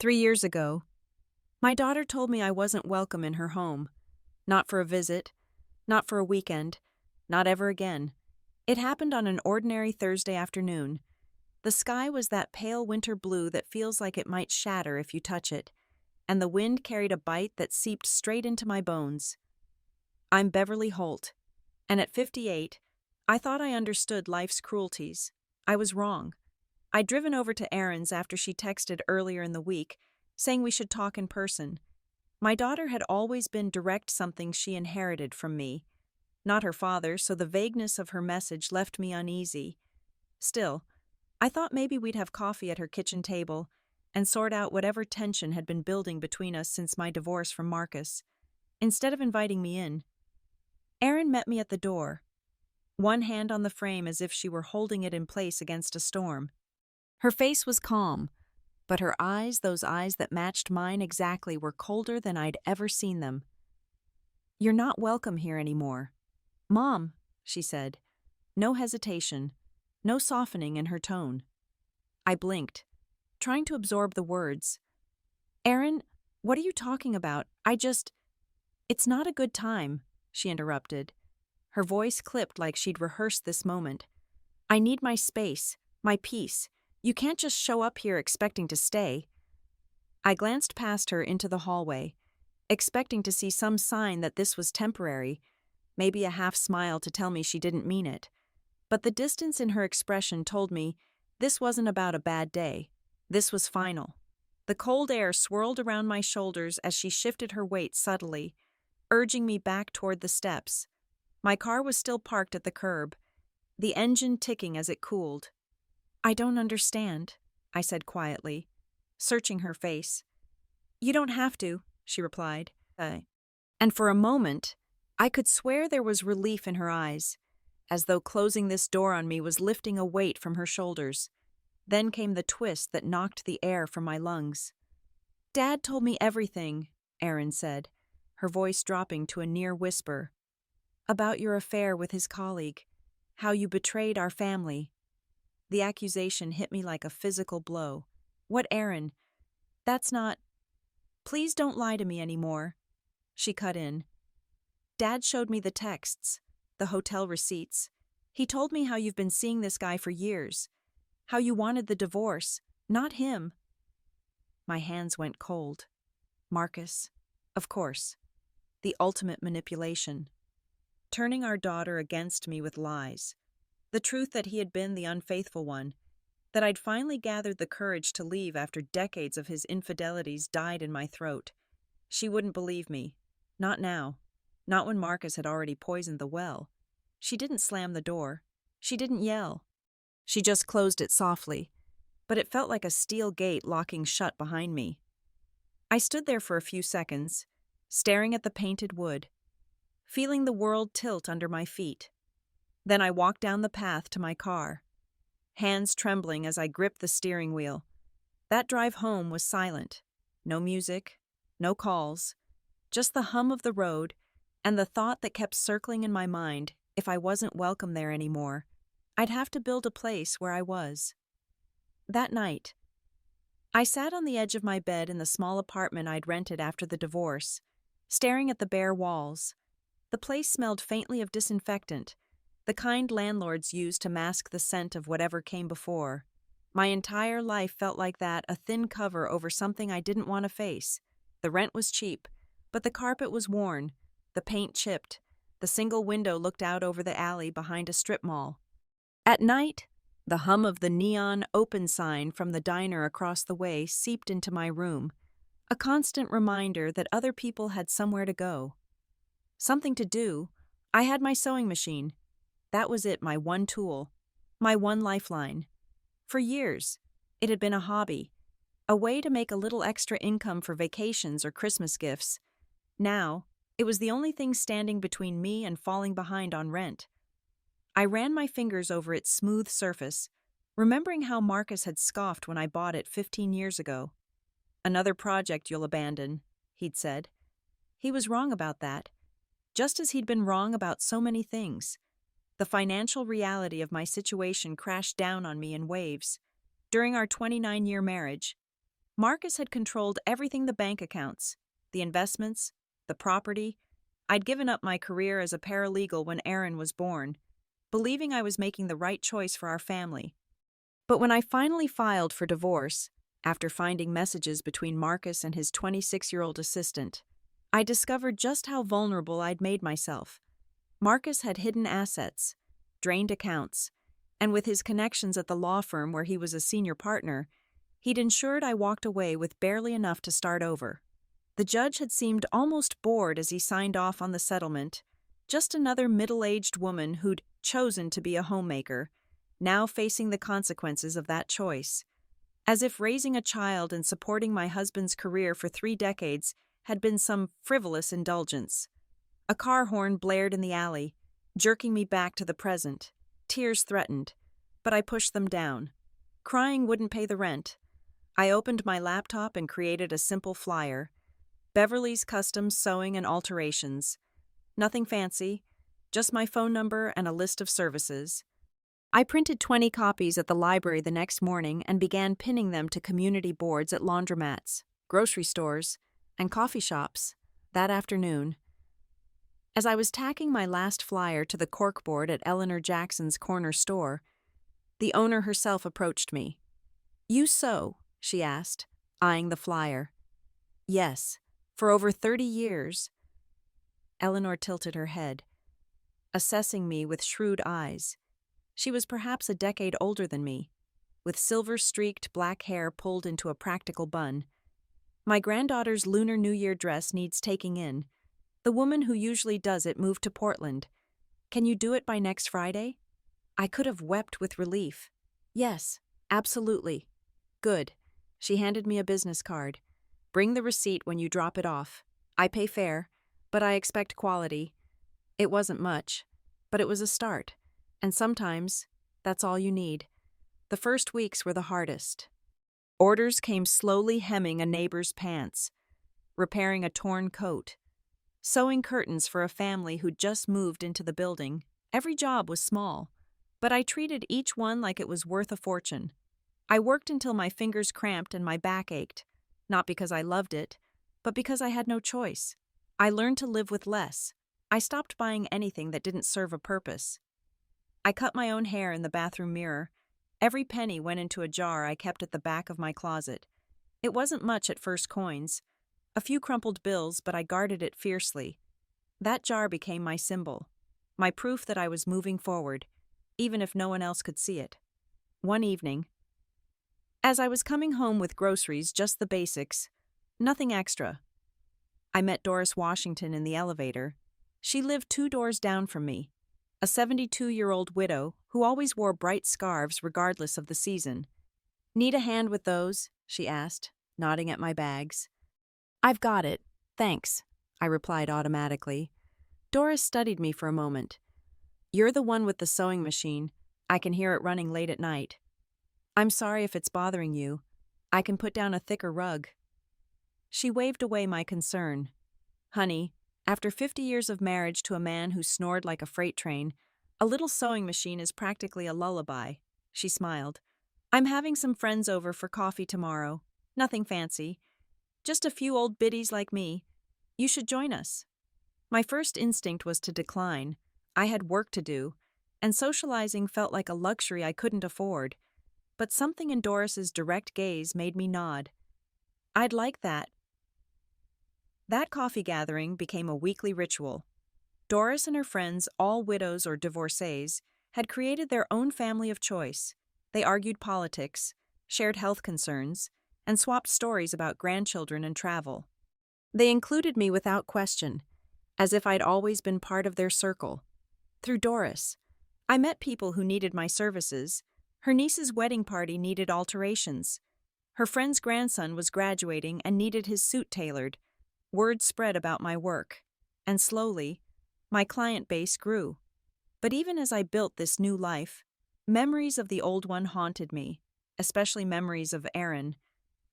3 years ago, my daughter told me I wasn't welcome in her home. Not for a visit, not for a weekend, not ever again. It happened on an ordinary Thursday afternoon. The sky was that pale winter blue that feels like it might shatter if you touch it, and the wind carried a bite that seeped straight into my bones. I'm Beverly Holt, and at 58, I thought I understood life's cruelties. I was wrong. I'd driven over to Erin's after she texted earlier in the week, saying we should talk in person. My daughter had always been direct, something she inherited from me. Not her father, so the vagueness of her message left me uneasy. Still, I thought maybe we'd have coffee at her kitchen table and sort out whatever tension had been building between us since my divorce from Marcus. Instead of inviting me in, Erin met me at the door, one hand on the frame as if she were holding it in place against a storm. Her face was calm, but her eyes, those eyes that matched mine exactly, were colder than I'd ever seen them. "You're not welcome here anymore." "Mom," she said, no hesitation, no softening in her tone. I blinked, trying to absorb the words. "Erin, what are you talking about? It's not a good time," she interrupted. Her voice clipped like she'd rehearsed this moment. "I need my space, my peace. You can't just show up here expecting to stay." I glanced past her into the hallway, expecting to see some sign that this was temporary, maybe a half smile to tell me she didn't mean it. But the distance in her expression told me this wasn't about a bad day. This was final. The cold air swirled around my shoulders as she shifted her weight subtly, urging me back toward the steps. My car was still parked at the curb, the engine ticking as it cooled. "I don't understand," I said quietly, searching her face. "You don't have to," she replied. And for a moment, I could swear there was relief in her eyes, as though closing this door on me was lifting a weight from her shoulders. Then came the twist that knocked the air from my lungs. "Dad told me everything," Erin said, her voice dropping to a near whisper. "About your affair with his colleague, how you betrayed our family." The accusation hit me like a physical blow. "What, Erin? That's not—" "Please don't lie to me anymore," she cut in. "Dad showed me the texts, the hotel receipts. He told me how you've been seeing this guy for years, how you wanted the divorce, not him." My hands went cold. Marcus, of course. The ultimate manipulation. Turning our daughter against me with lies. The truth that he had been the unfaithful one, that I'd finally gathered the courage to leave after decades of his infidelities died in my throat. She wouldn't believe me. Not now. Not when Marcus had already poisoned the well. She didn't slam the door. She didn't yell. She just closed it softly, but it felt like a steel gate locking shut behind me. I stood there for a few seconds, staring at the painted wood, feeling the world tilt under my feet. Then I walked down the path to my car, hands trembling as I gripped the steering wheel. That drive home was silent. No music, no calls, just the hum of the road and the thought that kept circling in my mind: if I wasn't welcome there anymore, I'd have to build a place where I was. That night, I sat on the edge of my bed in the small apartment I'd rented after the divorce, staring at the bare walls. The place smelled faintly of disinfectant, the kind landlords used to mask the scent of whatever came before. My entire life felt like that, a thin cover over something I didn't want to face. The rent was cheap, but the carpet was worn, the paint chipped, the single window looked out over the alley behind a strip mall. At night, the hum of the neon open sign from the diner across the way seeped into my room, a constant reminder that other people had somewhere to go. Something to do. I had my sewing machine. That was it, my one tool, my one lifeline. For years, it had been a hobby, a way to make a little extra income for vacations or Christmas gifts. Now, it was the only thing standing between me and falling behind on rent. I ran my fingers over its smooth surface, remembering how Marcus had scoffed when I bought it 15 years ago. "Another project you'll abandon," he'd said. He was wrong about that, just as he'd been wrong about so many things. The financial reality of my situation crashed down on me in waves. During our 29-year marriage, Marcus had controlled everything: the bank accounts, the investments, the property. I'd given up my career as a paralegal when Aaron was born, believing I was making the right choice for our family. But when I finally filed for divorce, after finding messages between Marcus and his 26-year-old assistant, I discovered just how vulnerable I'd made myself. Marcus had hidden assets, drained accounts, and with his connections at the law firm where he was a senior partner, he'd ensured I walked away with barely enough to start over. The judge had seemed almost bored as he signed off on the settlement, just another middle-aged woman who'd chosen to be a homemaker, now facing the consequences of that choice. As if raising a child and supporting my husband's career for 3 decades had been some frivolous indulgence. A car horn blared in the alley, jerking me back to the present. Tears threatened, but I pushed them down. Crying wouldn't pay the rent. I opened my laptop and created a simple flyer: Beverly's Custom Sewing and Alterations. Nothing fancy, just my phone number and a list of services. I printed 20 copies at the library the next morning and began pinning them to community boards at laundromats, grocery stores, and coffee shops that afternoon. As I was tacking my last flyer to the corkboard at Eleanor Jackson's corner store, the owner herself approached me. "You sew?" she asked, eyeing the flyer. "Yes, for over 30 years. Eleanor tilted her head, assessing me with shrewd eyes. She was perhaps a decade older than me, with silver-streaked black hair pulled into a practical bun. "My granddaughter's Lunar New Year dress needs taking in. The woman who usually does it moved to Portland. Can you do it by next Friday?" I could have wept with relief. "Yes, absolutely." "Good." She handed me a business card. "Bring the receipt when you drop it off. I pay fair, but I expect quality." It wasn't much, but it was a start. And sometimes, that's all you need. The first weeks were the hardest. Orders came slowly: hemming a neighbor's pants, repairing a torn coat, sewing curtains for a family who'd just moved into the building. Every job was small, but I treated each one like it was worth a fortune. I worked until my fingers cramped and my back ached, not because I loved it, but because I had no choice. I learned to live with less. I stopped buying anything that didn't serve a purpose. I cut my own hair in the bathroom mirror. Every penny went into a jar I kept at the back of my closet. It wasn't much at first: coins, a few crumpled bills, but I guarded it fiercely. That jar became my symbol, my proof that I was moving forward, even if no one else could see it. One evening, as I was coming home with groceries, just the basics, nothing extra, I met Doris Washington in the elevator. She lived 2 doors down from me, a 72-year-old widow who always wore bright scarves regardless of the season. "Need a hand with those?" she asked, nodding at my bags. "I've got it, thanks," I replied automatically. Doris studied me for a moment. "You're the one with the sewing machine. I can hear it running late at night." "I'm sorry if it's bothering you. I can put down a thicker rug." She waved away my concern. "Honey, after 50 years of marriage to a man who snored like a freight train, a little sewing machine is practically a lullaby." She smiled. "I'm having some friends over for coffee tomorrow. Nothing fancy. Just a few old biddies like me. You should join us." My first instinct was to decline. I had work to do, and socializing felt like a luxury I couldn't afford. But something in Doris's direct gaze made me nod. "I'd like that." That coffee gathering became a weekly ritual. Doris and her friends, all widows or divorcees, had created their own family of choice. They argued politics, shared health concerns, and swapped stories about grandchildren and travel. They included me without question, as if I'd always been part of their circle. Through Doris, I met people who needed my services. Her niece's wedding party needed alterations. Her friend's grandson was graduating and needed his suit tailored. Word spread about my work, and slowly, my client base grew. But even as I built this new life, memories of the old one haunted me, especially memories of Erin.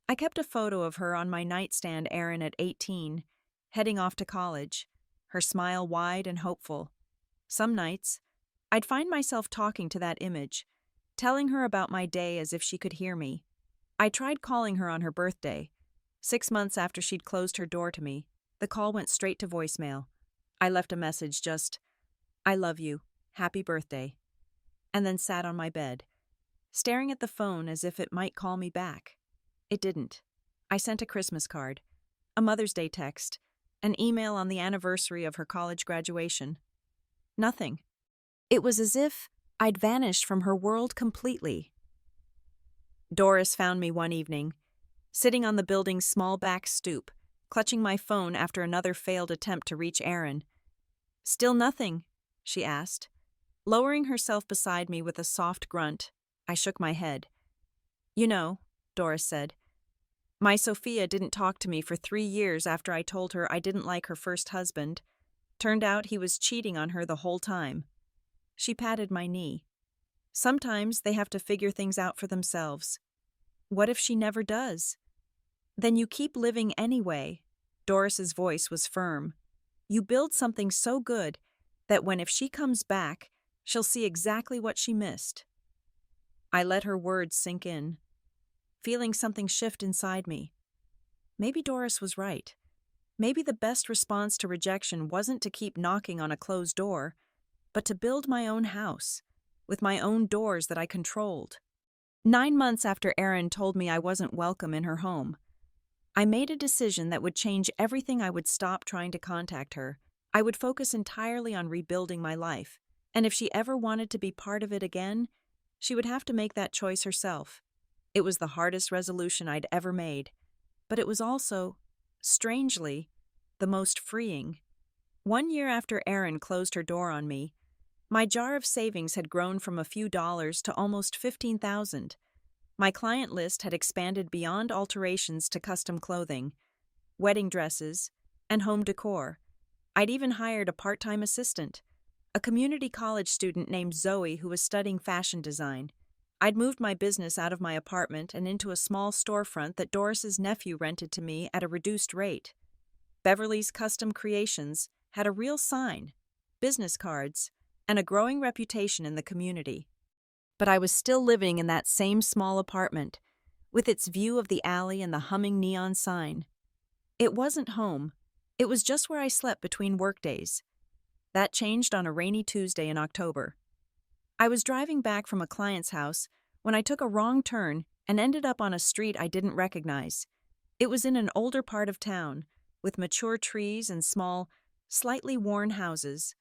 I kept a photo of her on my nightstand: Erin at 18, heading off to college, her smile wide and hopeful. Some nights, I'd find myself talking to that image, telling her about my day as if she could hear me. I tried calling her on her birthday. 6 months after she'd closed her door to me, the call went straight to voicemail. I left a message just, "I love you, happy birthday," and then sat on my bed, staring at the phone as if it might call me back. It didn't. I sent a Christmas card, a Mother's Day text, an email on the anniversary of her college graduation. Nothing. It was as if I'd vanished from her world completely. Doris found me one evening, sitting on the building's small back stoop, clutching my phone after another failed attempt to reach Aaron. "Still nothing?" she asked. Lowering herself beside me with a soft grunt, I shook my head. "You know," Doris said, "my Sophia didn't talk to me for 3 years after I told her I didn't like her first husband. Turned out he was cheating on her the whole time." She patted my knee. "Sometimes they have to figure things out for themselves. What if she never does? Then you keep living anyway." Doris's voice was firm. "You build something so good that if she comes back, she'll see exactly what she missed." I let her words sink in, feeling something shift inside me. Maybe Doris was right. Maybe the best response to rejection wasn't to keep knocking on a closed door, but to build my own house, with my own doors that I controlled. 9 months after Erin told me I wasn't welcome in her home, I made a decision that would change everything. I would stop trying to contact her. I would focus entirely on rebuilding my life, and if she ever wanted to be part of it again, she would have to make that choice herself. It was the hardest resolution I'd ever made, but it was also, strangely, the most freeing. 1 year after Erin closed her door on me, my jar of savings had grown from a few dollars to almost $15,000. My client list had expanded beyond alterations to custom clothing, wedding dresses, and home decor. I'd even hired a part-time assistant, a community college student named Zoe who was studying fashion design. I'd moved my business out of my apartment and into a small storefront that Doris's nephew rented to me at a reduced rate. Beverly's Custom Creations had a real sign, business cards, and a growing reputation in the community. But I was still living in that same small apartment, with its view of the alley and the humming neon sign. It wasn't home. It was just where I slept between workdays. That changed on a rainy Tuesday in October. I was driving back from a client's house when I took a wrong turn and ended up on a street I didn't recognize. It was in an older part of town, with mature trees and small, slightly worn houses.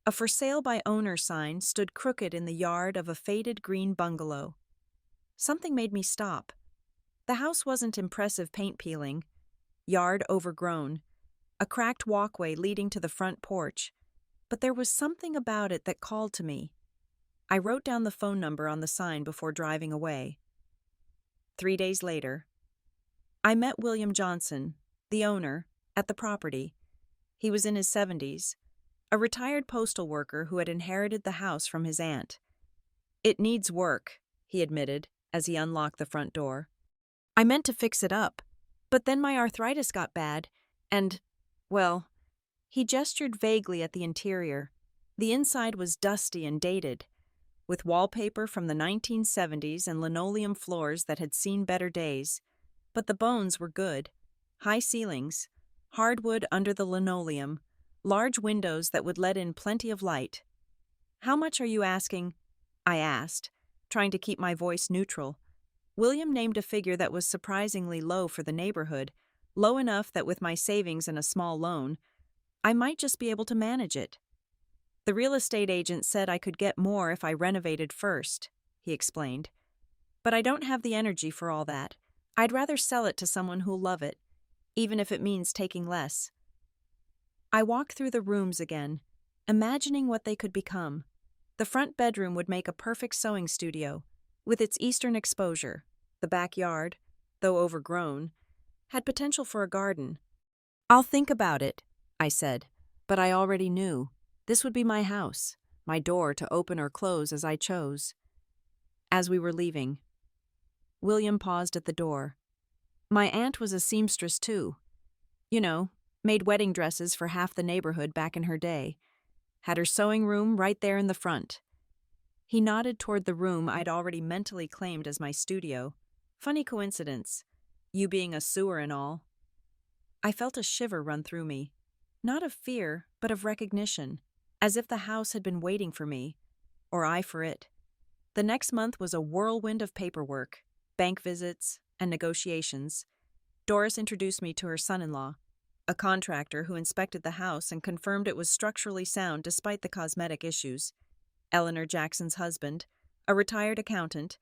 A for sale by owner sign stood crooked in the yard of a faded green bungalow. Something made me stop. The house wasn't impressive paint peeling, yard overgrown, a cracked walkway leading to the front porch, but there was something about it that called to me. I wrote down the phone number on the sign before driving away. 3 days later, I met William Johnson, the owner, at the property. He was in his 70s, a retired postal worker who had inherited the house from his aunt. "It needs work," he admitted as he unlocked the front door. "I meant to fix it up, but then my arthritis got bad, and, well," he gestured vaguely at the interior. The inside was dusty and dated, with wallpaper from the 1970s and linoleum floors that had seen better days, but the bones were good. High ceilings, hardwood under the linoleum, large windows that would let in plenty of light. "How much are you asking?" I asked, trying to keep my voice neutral. William named a figure that was surprisingly low for the neighborhood, low enough that with my savings and a small loan, I might just be able to manage it. "The real estate agent said I could get more if I renovated first," he explained. "But I don't have the energy for all that. I'd rather sell it to someone who'll love it, even if it means taking less." I walked through the rooms again, imagining what they could become. The front bedroom would make a perfect sewing studio, with its eastern exposure. The backyard, though overgrown, had potential for a garden. "I'll think about it," I said, but I already knew. This would be my house, my door to open or close as I chose. As we were leaving, William paused at the door. My aunt was a seamstress too. You know, made wedding dresses for half the neighborhood back in her day. Had her sewing room right there in the front. He nodded toward the room I'd already mentally claimed as my studio. Funny coincidence. You being a sewer and all. I felt a shiver run through me. Not of fear, but of recognition. As if the house had been waiting for me, or I for it. The next month was a whirlwind of paperwork, bank visits, and negotiations. Doris introduced me to her son-in-law, a contractor who inspected the house and confirmed it was structurally sound despite the cosmetic issues. Eleanor Jackson's husband, a retired accountant,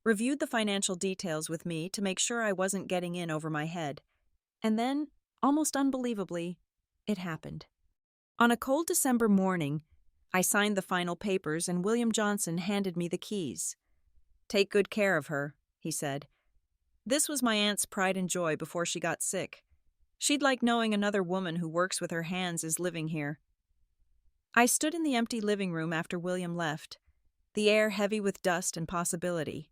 reviewed the financial details with me to make sure I wasn't getting in over my head. And then, almost unbelievably, it happened. On a cold December morning, I signed the final papers and William Johnson handed me the keys. "Take good care of her," he said. This was my aunt's pride and joy before she got sick. She'd like knowing another woman who works with her hands is living here. I stood in the empty living room after William left, the air heavy with dust and possibility.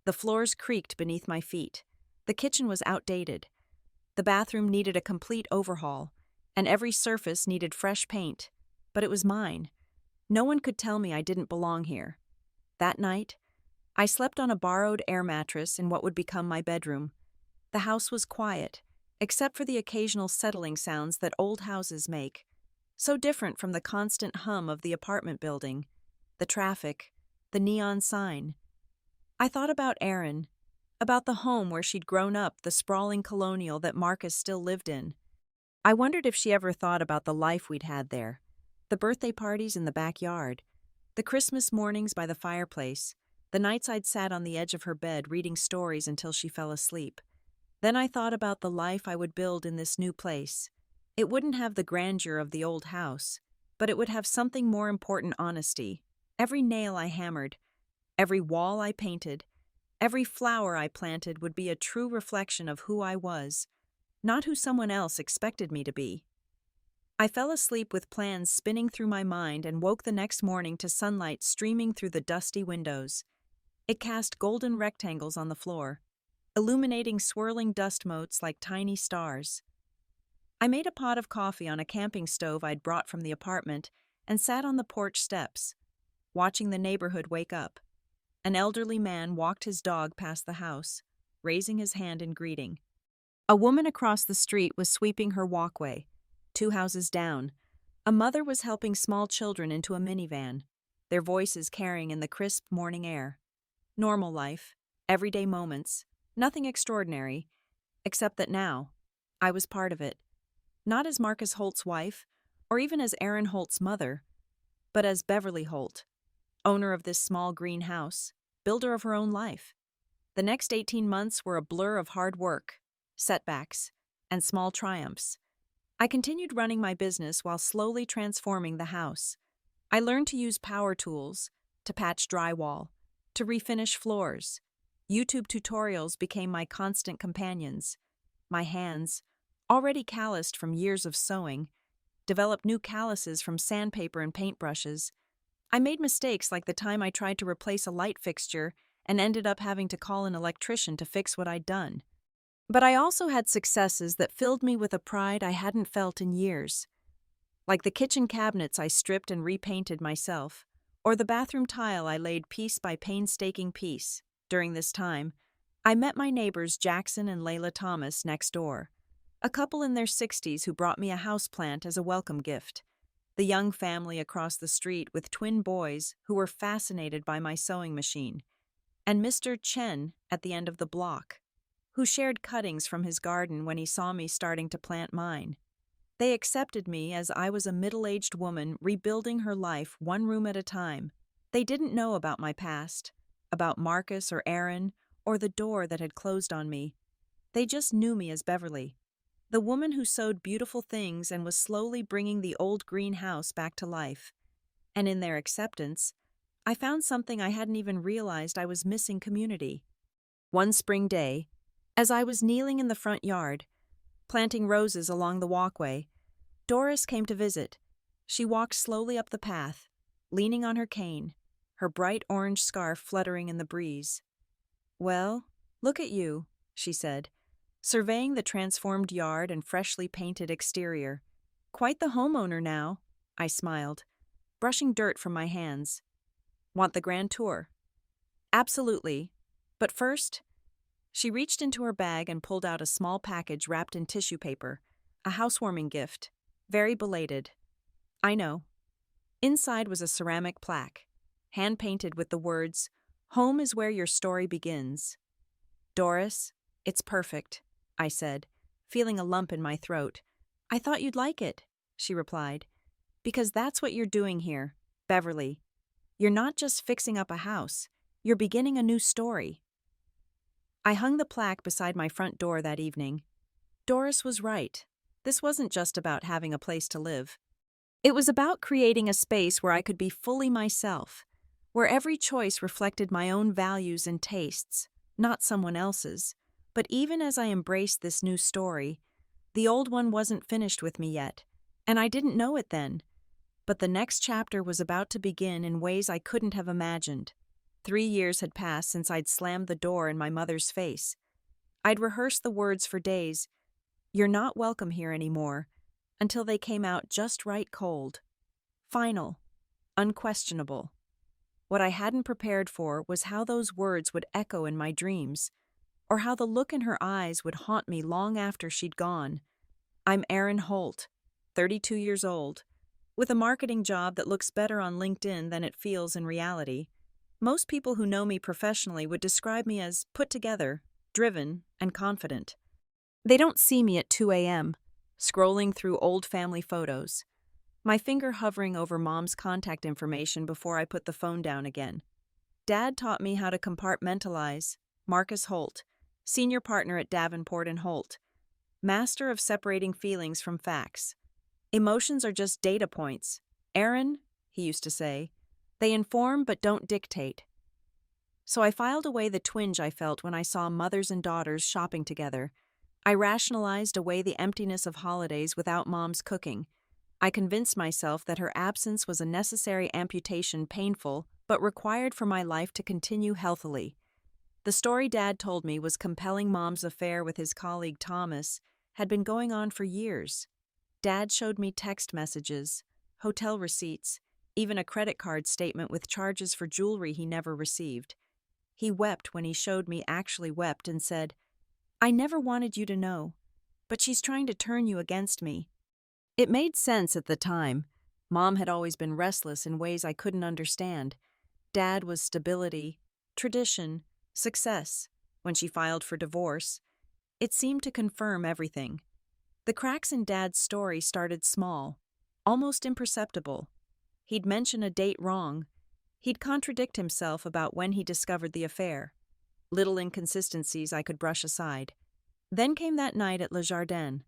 The floors creaked beneath my feet. The kitchen was outdated. The bathroom needed a complete overhaul, and every surface needed fresh paint. But it was mine. No one could tell me I didn't belong here. That night, I slept on a borrowed air mattress in what would become my bedroom. The house was quiet, except for the occasional settling sounds that old houses make, so different from the constant hum of the apartment building, the traffic, the neon sign. I thought about Erin, about the home where she'd grown up, the sprawling colonial that Marcus still lived in. I wondered if she ever thought about the life we'd had there, the birthday parties in the backyard, the Christmas mornings by the fireplace, the nights I'd sat on the edge of her bed reading stories until she fell asleep. Then I thought about the life I would build in this new place. It wouldn't have the grandeur of the old house, but it would have something more important: honesty. Every nail I hammered, every wall I painted, every flower I planted would be a true reflection of who I was, not who someone else expected me to be. I fell asleep with plans spinning through my mind and woke the next morning to sunlight streaming through the dusty windows. It cast golden rectangles on the floor, illuminating swirling dust motes like tiny stars. I made a pot of coffee on a camping stove I'd brought from the apartment and sat on the porch steps, watching the neighborhood wake up. An elderly man walked his dog past the house, raising his hand in greeting. A woman across the street was sweeping her walkway. 2 houses down, a mother was helping small children into a minivan, their voices carrying in the crisp morning air. Normal life, everyday moments, nothing extraordinary, except that now, I was part of it. Not as Marcus Holt's wife, or even as Erin Holt's mother, but as Beverly Holt, owner of this small green house, builder of her own life. The next 18 months were a blur of hard work, setbacks, and small triumphs. I continued running my business while slowly transforming the house. I learned to use power tools, to patch drywall, to refinish floors. YouTube tutorials became my constant companions. My hands, already calloused from years of sewing, developed new calluses from sandpaper and paintbrushes. I made mistakes like the time I tried to replace a light fixture and ended up having to call an electrician to fix what I'd done. But I also had successes that filled me with a pride I hadn't felt in years. Like the kitchen cabinets I stripped and repainted myself, or the bathroom tile I laid piece by painstaking piece. During this time, I met my neighbors Jackson and Layla Thomas next door, a couple in their 60s who brought me a houseplant as a welcome gift. The young family across the street with twin boys who were fascinated by my sewing machine, and Mr. Chen at the end of the block, who shared cuttings from his garden when he saw me starting to plant mine. They accepted me as I was a middle-aged woman rebuilding her life one room at a time. They didn't know about my past, about Marcus or Erin, or the door that had closed on me. They just knew me as Beverly, the woman who sewed beautiful things and was slowly bringing the old green house back to life. And in their acceptance, I found something I hadn't even realized I was missing: community. One spring day, as I was kneeling in the front yard, planting roses along the walkway, Doris came to visit. She walked slowly up the path, leaning on her cane, her bright orange scarf fluttering in the breeze. "Well, look at you," she said, surveying the transformed yard and freshly painted exterior. "Quite the homeowner now," I smiled, brushing dirt from my hands. "Want the grand tour?" "Absolutely. But first..." She reached into her bag and pulled out a small package wrapped in tissue paper, a housewarming gift, very belated. I know. Inside was a ceramic plaque, hand-painted with the words, "Home is where your story begins." "Doris, it's perfect," I said, feeling a lump in my throat. "I thought you'd like it," she replied. "Because that's what you're doing here, Beverly. You're not just fixing up a house, you're beginning a new story." I hung the plaque beside my front door that evening. Doris was right. This wasn't just about having a place to live. It was about creating a space where I could be fully myself, where every choice reflected my own values and tastes, not someone else's. But even as I embraced this new story, the old one wasn't finished with me yet, and I didn't know it then. But the next chapter was about to begin in ways I couldn't have imagined. 3 years had passed since I'd slammed the door in my mother's face. I'd rehearsed the words for days, "You're not welcome here anymore," until they came out just right cold. Final. Unquestionable. What I hadn't prepared for was how those words would echo in my dreams, or how the look in her eyes would haunt me long after she'd gone. I'm Erin Holt, 32 years old, with a marketing job that looks better on LinkedIn than it feels in reality. Most people who know me professionally would describe me as put together, driven, and confident. They don't see me at 2 a.m., scrolling through old family photos, my finger hovering over Mom's contact information before I put the phone down again. Dad taught me how to compartmentalize. Marcus Holt, senior partner at Davenport and Holt, master of separating feelings from facts. Emotions are just data points. Erin, he used to say, they inform but don't dictate. So I filed away the twinge I felt when I saw mothers and daughters shopping together. I rationalized away the emptiness of holidays without Mom's cooking. I convinced myself that her absence was a necessary amputation, painful, but required for my life to continue healthily. The story Dad told me was compelling. Mom's affair with his colleague Thomas had been going on for years. Dad showed me text messages, hotel receipts, even a credit card statement with charges for jewelry he never received. He wept when he showed me, actually wept, and said, "I never wanted you to know, but she's trying to turn you against me." It made sense at the time. Mom had always been restless in ways I couldn't understand. Dad was stability, tradition, success. When she filed for divorce, it seemed to confirm everything. The cracks in Dad's story started small, almost imperceptible. He'd mention a date wrong. He'd contradict himself about when he discovered the affair. Little inconsistencies I could brush aside. Then came that night at Le Jardin.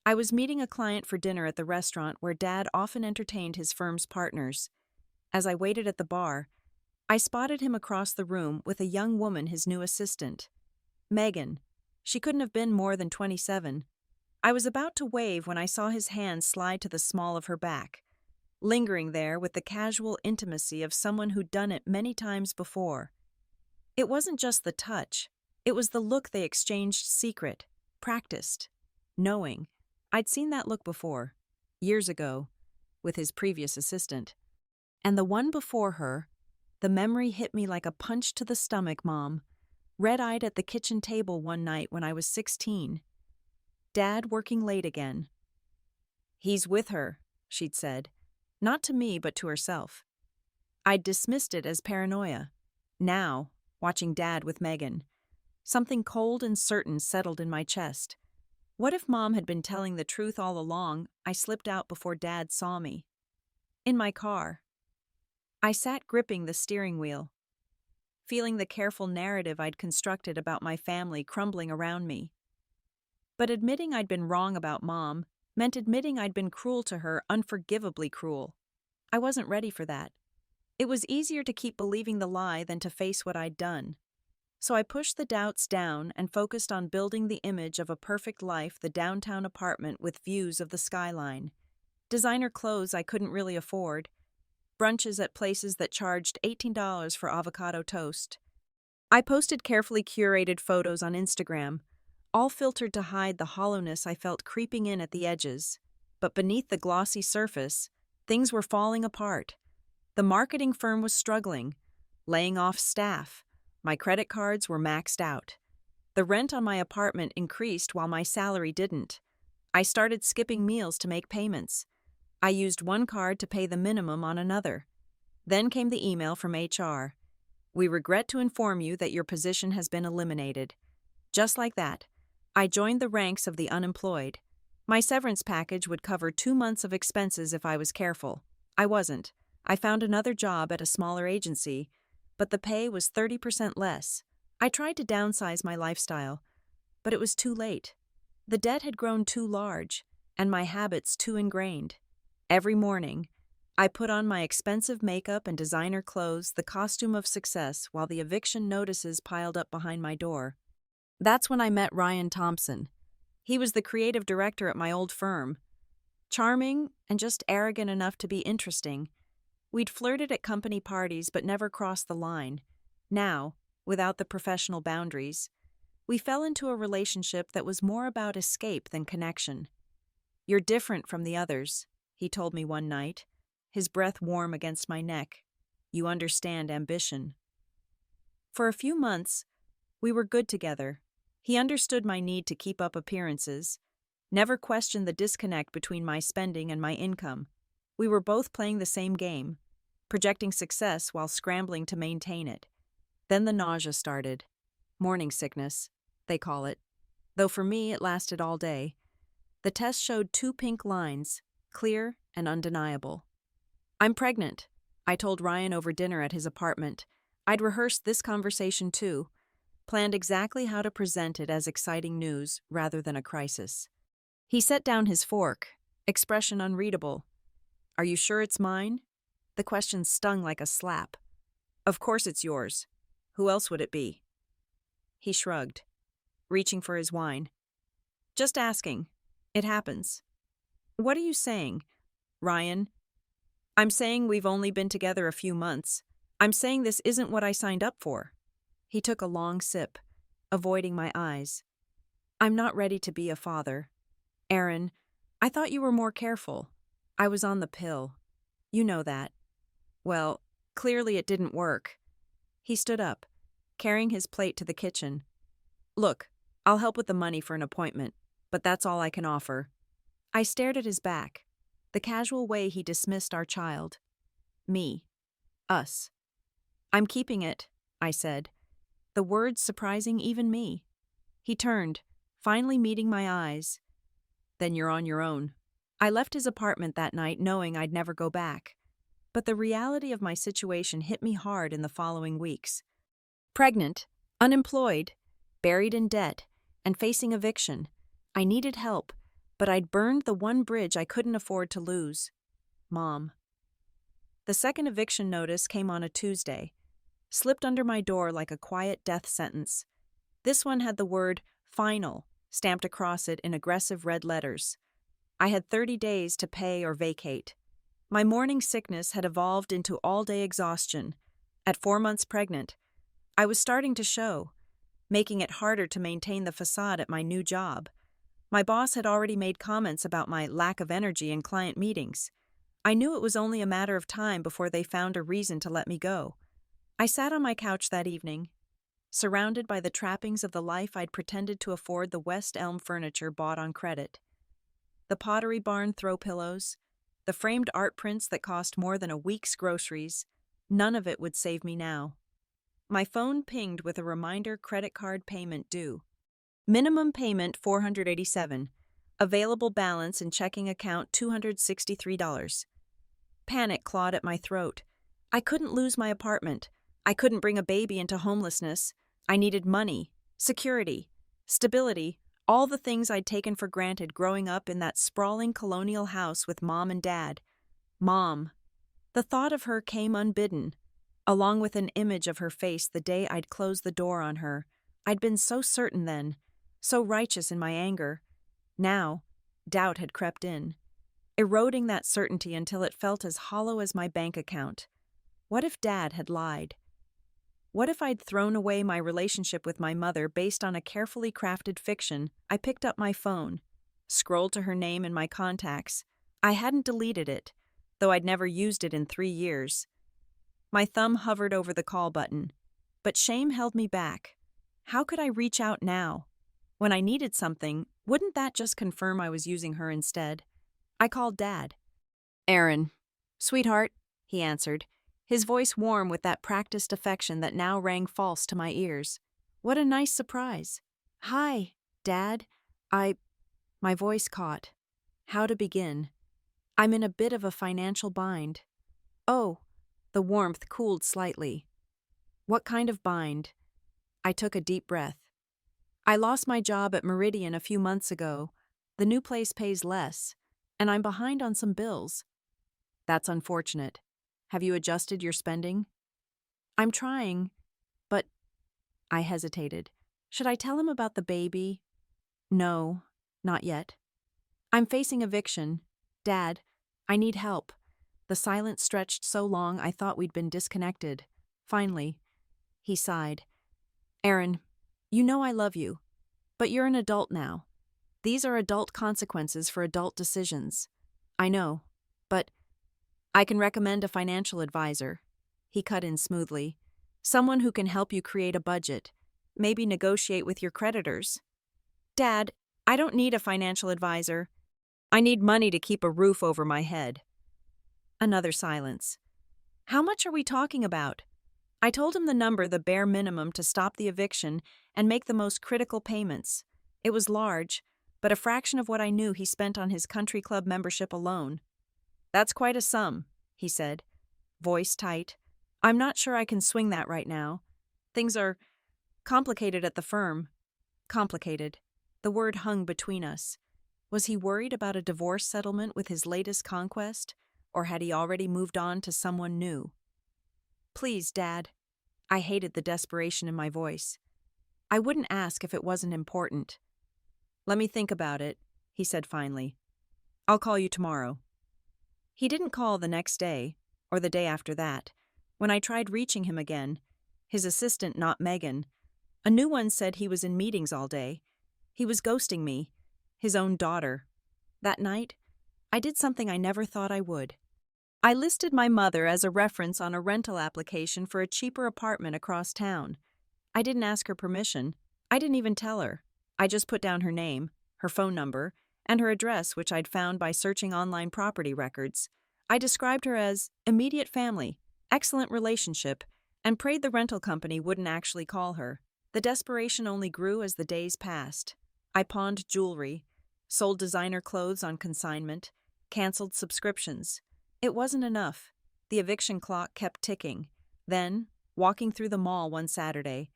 I was meeting a client for dinner at the restaurant where Dad often entertained his firm's partners. As I waited at the bar, I spotted him across the room with a young woman, his new assistant. Megan. She couldn't have been more than 27. I was about to wave when I saw his hand slide to the small of her back, lingering there with the casual intimacy of someone who'd done it many times before. It wasn't just the touch. It was the look they exchanged, secret, practiced, knowing. I'd seen that look before, years ago, with his previous assistant. And the one before her, the memory hit me like a punch to the stomach. Mom, red-eyed at the kitchen table one night when I was 16. Dad working late again. "He's with her," she'd said. Not to me, but to herself. I'd dismissed it as paranoia. Now, watching Dad with Megan, something cold and certain settled in my chest. What if Mom had been telling the truth all along? I slipped out before Dad saw me. In my car. I sat gripping the steering wheel, feeling the careful narrative I'd constructed about my family crumbling around me. But admitting I'd been wrong about Mom meant admitting I'd been cruel to her, unforgivably cruel. I wasn't ready for that. It was easier to keep believing the lie than to face what I'd done. So I pushed the doubts down and focused on building the image of a perfect life, the downtown apartment with views of the skyline. Designer clothes I couldn't really afford. Brunches at places that charged $18 for avocado toast. I posted carefully curated photos on Instagram, all filtered to hide the hollowness I felt creeping in at the edges. But beneath the glossy surface, things were falling apart. The marketing firm was struggling, laying off staff. My credit cards were maxed out. The rent on my apartment increased while my salary didn't. I started skipping meals to make payments. I used one card to pay the minimum on another. Then came the email from HR. We regret to inform you that your position has been eliminated. Just like that, I joined the ranks of the unemployed. My severance package would cover 2 months of expenses if I was careful. I wasn't. I found another job at a smaller agency, but the pay was 30% less. I tried to downsize my lifestyle, but it was too late. The debt had grown too large, and my habits too ingrained. Every morning, I put on my expensive makeup and designer clothes, the costume of success, while the eviction notices piled up behind my door. That's when I met Ryan Thompson. He was the creative director at my old firm. Charming and just arrogant enough to be interesting. We'd flirted at company parties but never crossed the line. Now, without the professional boundaries, we fell into a relationship that was more about escape than connection. "You're different from the others," he told me one night, his breath warm against my neck. "You understand ambition." For a few months, we were good together. He understood my need to keep up appearances, never questioned the disconnect between my spending and my income. We were both playing the same game, projecting success while scrambling to maintain it. Then the nausea started. Morning sickness, they call it. Though for me, it lasted all day. The test showed 2 pink lines, clear and undeniable. "I'm pregnant," I told Ryan over dinner at his apartment. I'd rehearsed this conversation too, planned exactly how to present it as exciting news rather than a crisis. He set down his fork, expression unreadable. "Are you sure it's mine?" The question stung like a slap. "Of course it's yours. Who else would it be?" He shrugged, reaching for his wine. "Just asking. It happens." "What are you saying, Ryan?" "I'm saying we've only been together a few months. I'm saying this isn't what I signed up for." He took a long sip, avoiding my eyes. "I'm not ready to be a father. Aaron, I thought you were more careful. I was on the pill. You know that. Well, clearly it didn't work." He stood up, carrying his plate to the kitchen. "Look, I'll help with the money for an appointment, but that's all I can offer." I stared at his back, the casual way he dismissed our child. Me. Us. "I'm keeping it," I said, the words surprising even me. He turned, finally meeting my eyes. "Then you're on your own." I left his apartment that night knowing I'd never go back. But the reality of my situation hit me hard in the following weeks. Pregnant, unemployed, buried in debt, and facing eviction. I needed help, but I'd burned the one bridge I couldn't afford to lose. Mom. The second eviction notice came on a Tuesday, slipped under my door like a quiet death sentence. This one had the word "final" stamped across it in aggressive red letters. I had 30 days to pay or vacate. My morning sickness had evolved into all-day exhaustion. At 4 months pregnant, I was starting to show, making it harder to maintain the facade at my new job. My boss had already made comments about my lack of energy in client meetings. I knew it was only a matter of time before they found a reason to let me go. I sat on my couch that evening, surrounded by the trappings of the life I'd pretended to afford, the West Elm furniture bought on credit. The Pottery Barn throw pillows, the framed art prints that cost more than a week's groceries, none of it would save me now. My phone pinged with a reminder: credit card payment due. Minimum payment $487. Available balance in checking account $263. Panic clawed at my throat. I couldn't lose my apartment. I couldn't bring a baby into homelessness. I needed money, security, stability, all the things I'd taken for granted growing up in that sprawling colonial house with Mom and Dad. Mom. The thought of her came unbidden, along with an image of her face the day I'd closed the door on her. I'd been so certain then, so righteous in my anger. Now, doubt had crept in, eroding that certainty until it felt as hollow as my bank account. What if Dad had lied? What if I'd thrown away my relationship with my mother based on a carefully crafted fiction? I picked up my phone, scrolled to her name in my contacts. I hadn't deleted it, though I'd never used it in 3 years. My thumb hovered over the call button, but shame held me back. How could I reach out now? When I needed something, wouldn't that just confirm I was using her instead? I called Dad. Aaron. Sweetheart, he answered, his voice warm with that practiced affection that now rang false to my ears. What a nice surprise. Hi, Dad. My voice caught. How to begin? I'm in a bit of a financial bind. Oh, the warmth cooled slightly. What kind of bind? I took a deep breath. I lost my job at Meridian a few months ago. The new place pays less, and I'm behind on some bills. That's unfortunate. Have you adjusted your spending? I'm trying, but I hesitated. Should I tell him about the baby? No, not yet. I'm facing eviction. Dad, I need help. The silence stretched so long I thought we'd been disconnected. Finally, he sighed. Aaron, you know I love you, but you're an adult now. These are adult consequences for adult decisions. I know, but I can recommend a financial advisor. He cut in smoothly. Someone who can help you create a budget, maybe negotiate with your creditors. Dad, I don't need a financial advisor. I need money to keep a roof over my head. Another silence. How much are we talking about? I told him the bare minimum to stop the eviction and make the most critical payments. It was large, but a fraction of what I knew he spent on his country club membership alone. That's quite a sum, he said, voice tight. I'm not sure I can swing that right now. Things are complicated at the firm. Complicated. The word hung between us. Was he worried about a divorce settlement with his latest conquest, or had he already moved on to someone new? Please, Dad. I hated the desperation in my voice. I wouldn't ask if it wasn't important. Let me think about it, he said finally. I'll call you tomorrow. He didn't call the next day, or the day after that. When I tried reaching him again, his assistant, not Megan, a new one, said he was in meetings all day. He was ghosting me, his own daughter. That night, I did something I never thought I would. I listed my mother as a reference on a rental application for a cheaper apartment across town. I didn't ask her permission. I didn't even tell her. I just put down her name, her phone number, and her address, which I'd found by searching online property records. I described her as immediate family, excellent relationship, and prayed the rental company wouldn't actually call her. The desperation only grew as the days passed. I pawned jewelry, sold designer clothes on consignment, canceled subscriptions. It wasn't enough. The eviction clock kept ticking. Then, walking through the mall one Saturday,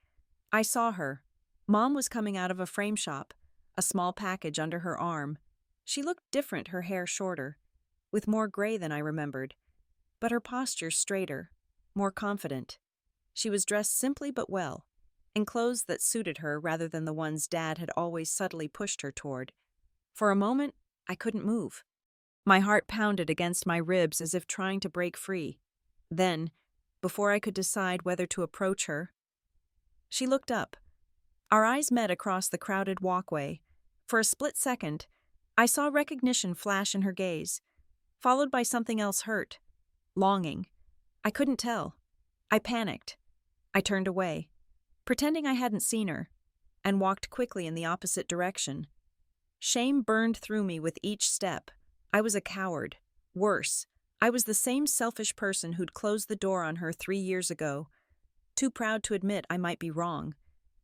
I saw her. Mom was coming out of a frame shop, a small package under her arm. She looked different, her hair shorter, with more gray than I remembered, but her posture straighter, more confident. She was dressed simply but well, in clothes that suited her rather than the ones Dad had always subtly pushed her toward. For a moment, I couldn't move. My heart pounded against my ribs as if trying to break free. Then, before I could decide whether to approach her, she looked up. Our eyes met across the crowded walkway. For a split second, I saw recognition flash in her gaze, followed by something else hurt, longing. I couldn't tell. I panicked. I turned away, pretending I hadn't seen her, and walked quickly in the opposite direction. Shame burned through me with each step. I was a coward. Worse, I was the same selfish person who'd closed the door on her 3 years ago, too proud to admit I might be wrong,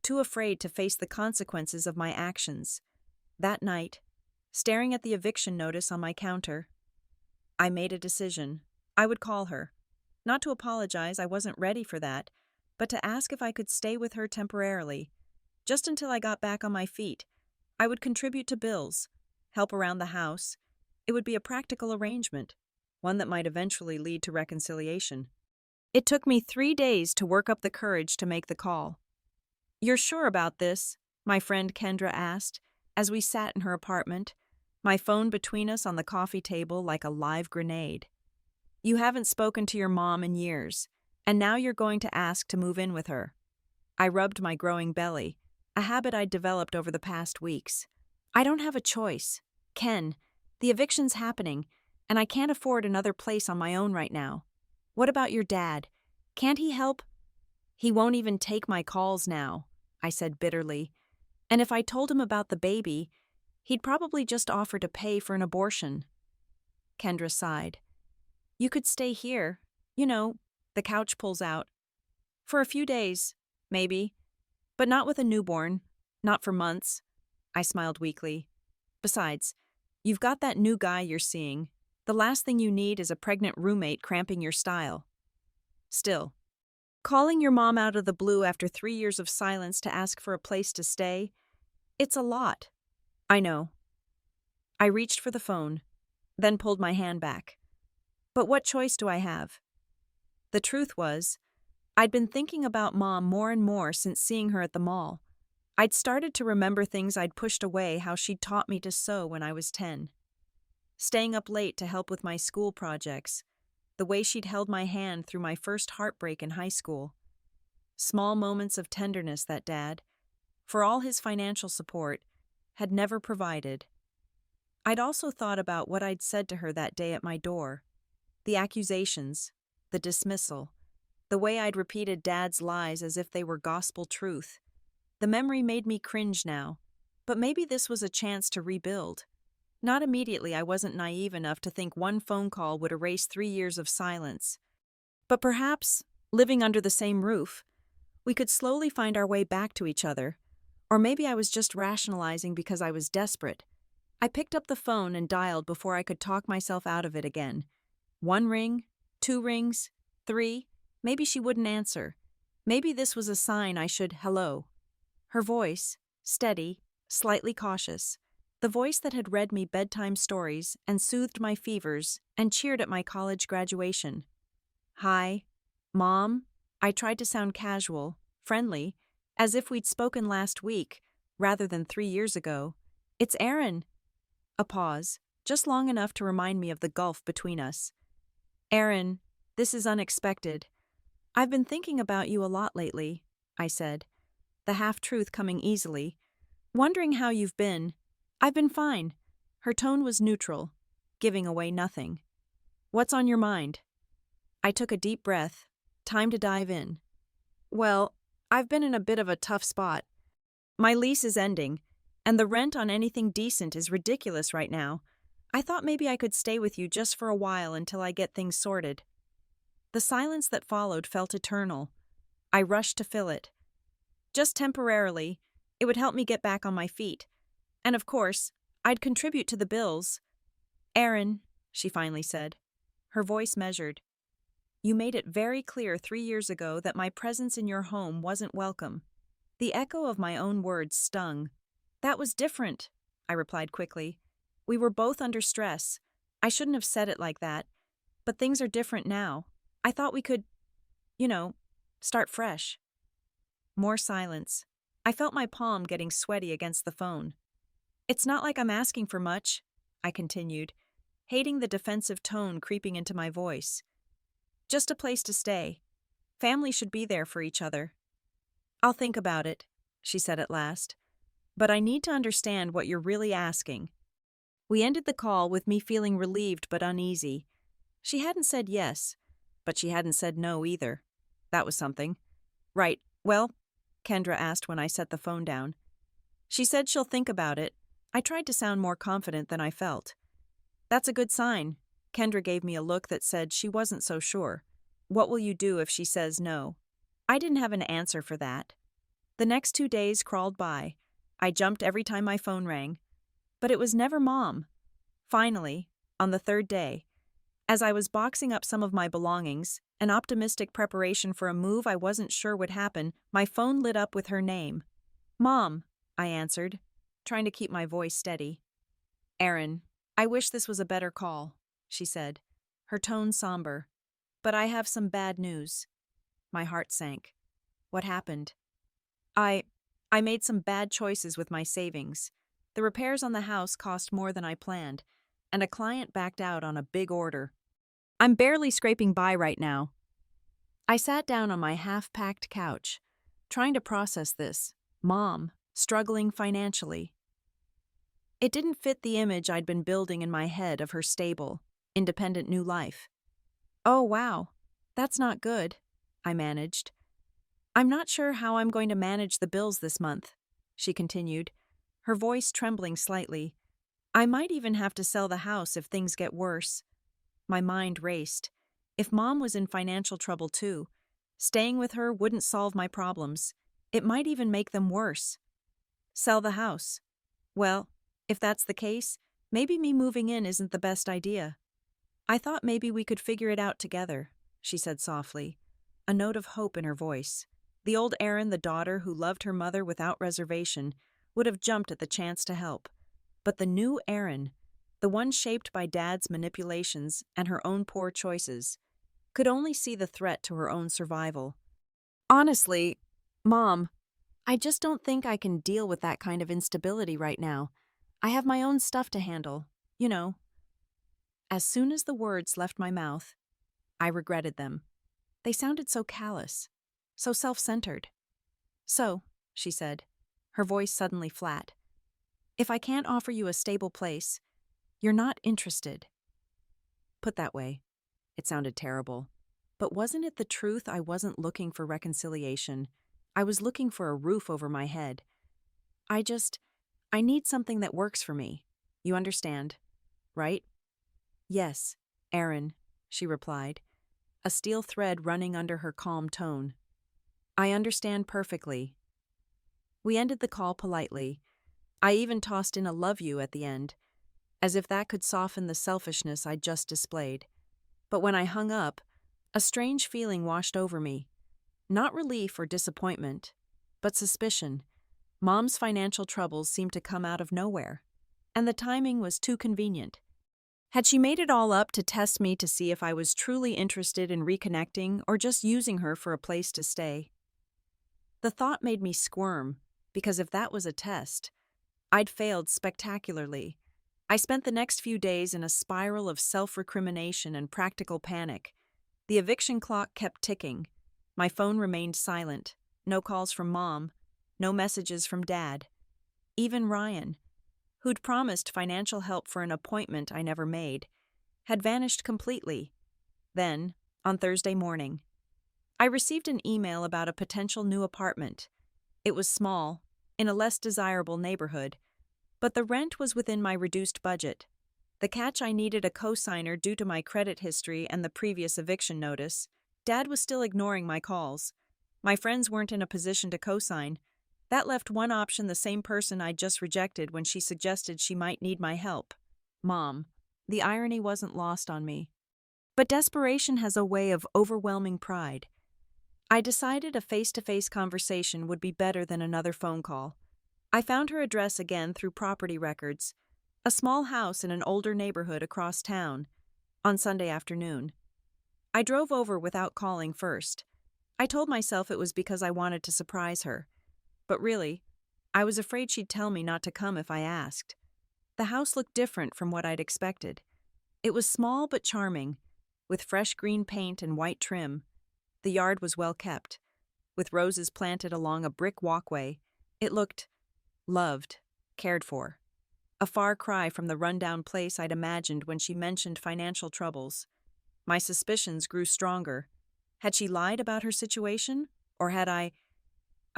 too afraid to face the consequences of my actions. That night, staring at the eviction notice on my counter, I made a decision. I would call her. Not to apologize, I wasn't ready for that, but to ask if I could stay with her temporarily, just until I got back on my feet. I would contribute to bills, help around the house. It would be a practical arrangement, one that might eventually lead to reconciliation. It took me 3 days to work up the courage to make the call. "You're sure about this?" my friend Kendra asked, as we sat in her apartment, my phone between us on the coffee table like a live grenade. "You haven't spoken to your mom in years, and now you're going to ask to move in with her." I rubbed my growing belly, a habit I'd developed over the past weeks. "I don't have a choice. Ken, the eviction's happening, and I can't afford another place on my own right now. What about your dad? Can't he help?" "He won't even take my calls now," I said bitterly. And if I told him about the baby, he'd probably just offer to pay for an abortion. Kendra sighed. You could stay here. You know, the couch pulls out. For a few days, maybe. But not with a newborn. Not for months. I smiled weakly. Besides, you've got that new guy you're seeing. The last thing you need is a pregnant roommate cramping your style. Still, calling your mom out of the blue after 3 years of silence to ask for a place to stay, it's a lot. I know. I reached for the phone, then pulled my hand back. But what choice do I have? The truth was, I'd been thinking about Mom more and more since seeing her at the mall. I'd started to remember things I'd pushed away, how she'd taught me to sew when I was 10. Staying up late to help with my school projects. The way she'd held my hand through my first heartbreak in high school. Small moments of tenderness that Dad, for all his financial support, had never provided. I'd also thought about what I'd said to her that day at my door. The accusations, the dismissal, the way I'd repeated Dad's lies as if they were gospel truth. The memory made me cringe now, but maybe this was a chance to rebuild. Not immediately. I wasn't naive enough to think one phone call would erase 3 years of silence. But perhaps, living under the same roof, we could slowly find our way back to each other. Or maybe I was just rationalizing because I was desperate. I picked up the phone and dialed before I could talk myself out of it again. 1 ring, 2 rings, 3, maybe she wouldn't answer. Maybe this was a sign I should hello. Her voice, steady, slightly cautious, the voice that had read me bedtime stories and soothed my fevers and cheered at my college graduation. Hi, Mom. I tried to sound casual, friendly, as if we'd spoken last week, rather than 3 years ago. It's Aaron. A pause, just long enough to remind me of the gulf between us. Aaron, this is unexpected. I've been thinking about you a lot lately, I said, the half-truth coming easily. Wondering how you've been. I've been fine. Her tone was neutral, giving away nothing. What's on your mind? I took a deep breath. Time to dive in. Well, I've been in a bit of a tough spot. My lease is ending, and the rent on anything decent is ridiculous right now. I thought maybe I could stay with you just for a while until I get things sorted. The silence that followed felt eternal. I rushed to fill it. Just temporarily, it would help me get back on my feet. And of course, I'd contribute to the bills. Aaron, she finally said, her voice measured. You made it very clear 3 years ago that my presence in your home wasn't welcome. The echo of my own words stung. That was different, I replied quickly. We were both under stress. I shouldn't have said it like that. But things are different now. I thought we could, start fresh. More silence. I felt my palm getting sweaty against the phone. It's not like I'm asking for much, I continued, hating the defensive tone creeping into my voice. Just a place to stay. Family should be there for each other. I'll think about it, she said at last. But I need to understand what you're really asking. We ended the call with me feeling relieved but uneasy. She hadn't said yes, but she hadn't said no either. That was something. Right, well, Kendra asked when I set the phone down. She said she'll think about it. I tried to sound more confident than I felt. That's a good sign. Kendra gave me a look that said she wasn't so sure. What will you do if she says no? I didn't have an answer for that. The next 2 days crawled by. I jumped every time my phone rang. But it was never Mom. Finally, on the 3rd day, as I was boxing up some of my belongings, an optimistic preparation for a move I wasn't sure would happen, my phone lit up with her name. Mom, I answered, trying to keep my voice steady. Aaron, I wish this was a better call, she said, her tone somber. But I have some bad news. My heart sank. What happened? I made some bad choices with my savings. The repairs on the house cost more than I planned, and a client backed out on a big order. I'm barely scraping by right now. I sat down on my half-packed couch, trying to process this. Mom, struggling financially. It didn't fit the image I'd been building in my head of her stable, independent new life. Oh, wow. That's not good, I managed. I'm not sure how I'm going to manage the bills this month, she continued, her voice trembling slightly. I might even have to sell the house if things get worse. My mind raced. If Mom was in financial trouble too, staying with her wouldn't solve my problems. It might even make them worse. Sell the house. Well, if that's the case, maybe me moving in isn't the best idea. I thought maybe we could figure it out together, she said softly, a note of hope in her voice. The old Erin, the daughter who loved her mother without reservation, would have jumped at the chance to help. But the new Erin, the one shaped by Dad's manipulations and her own poor choices, could only see the threat to her own survival. Honestly, Mom, I just don't think I can deal with that kind of instability right now. I have my own stuff to handle, you know. As soon as the words left my mouth, I regretted them. They sounded so callous, so self-centered. So, she said, her voice suddenly flat, if I can't offer you a stable place, you're not interested. Put that way, it sounded terrible. But wasn't it the truth? I wasn't looking for reconciliation. I was looking for a roof over my head. I need something that works for me. You understand, right? Yes, Erin, she replied, a steel thread running under her calm tone. I understand perfectly. We ended the call politely. I even tossed in a love you at the end, as if that could soften the selfishness I'd just displayed. But when I hung up, a strange feeling washed over me. Not relief or disappointment, but suspicion. Mom's financial troubles seemed to come out of nowhere, and the timing was too convenient. Had she made it all up to test me to see if I was truly interested in reconnecting or just using her for a place to stay? The thought made me squirm, because if that was a test, I'd failed spectacularly. I spent the next few days in a spiral of self-recrimination and practical panic. The eviction clock kept ticking. My phone remained silent. No calls from Mom. No messages from Dad. Even Ryan, who'd promised financial help for an appointment I never made, had vanished completely. Then, on Thursday morning, I received an email about a potential new apartment. It was small, in a less desirable neighborhood, but the rent was within my reduced budget. The catch: I needed a cosigner due to my credit history and the previous eviction notice. Dad was still ignoring my calls. My friends weren't in a position to cosign. That left one option, the same person I'd just rejected when she suggested she might need my help. Mom. The irony wasn't lost on me. But desperation has a way of overwhelming pride. I decided a face-to-face conversation would be better than another phone call. I found her address again through property records, a small house in an older neighborhood across town, on Sunday afternoon. I drove over without calling first. I told myself it was because I wanted to surprise her. But really, I was afraid she'd tell me not to come if I asked. The house looked different from what I'd expected. It was small but charming, with fresh green paint and white trim. The yard was well kept, with roses planted along a brick walkway. It looked loved, cared for. A far cry from the rundown place I'd imagined when she mentioned financial troubles. My suspicions grew stronger. Had she lied about her situation, or had I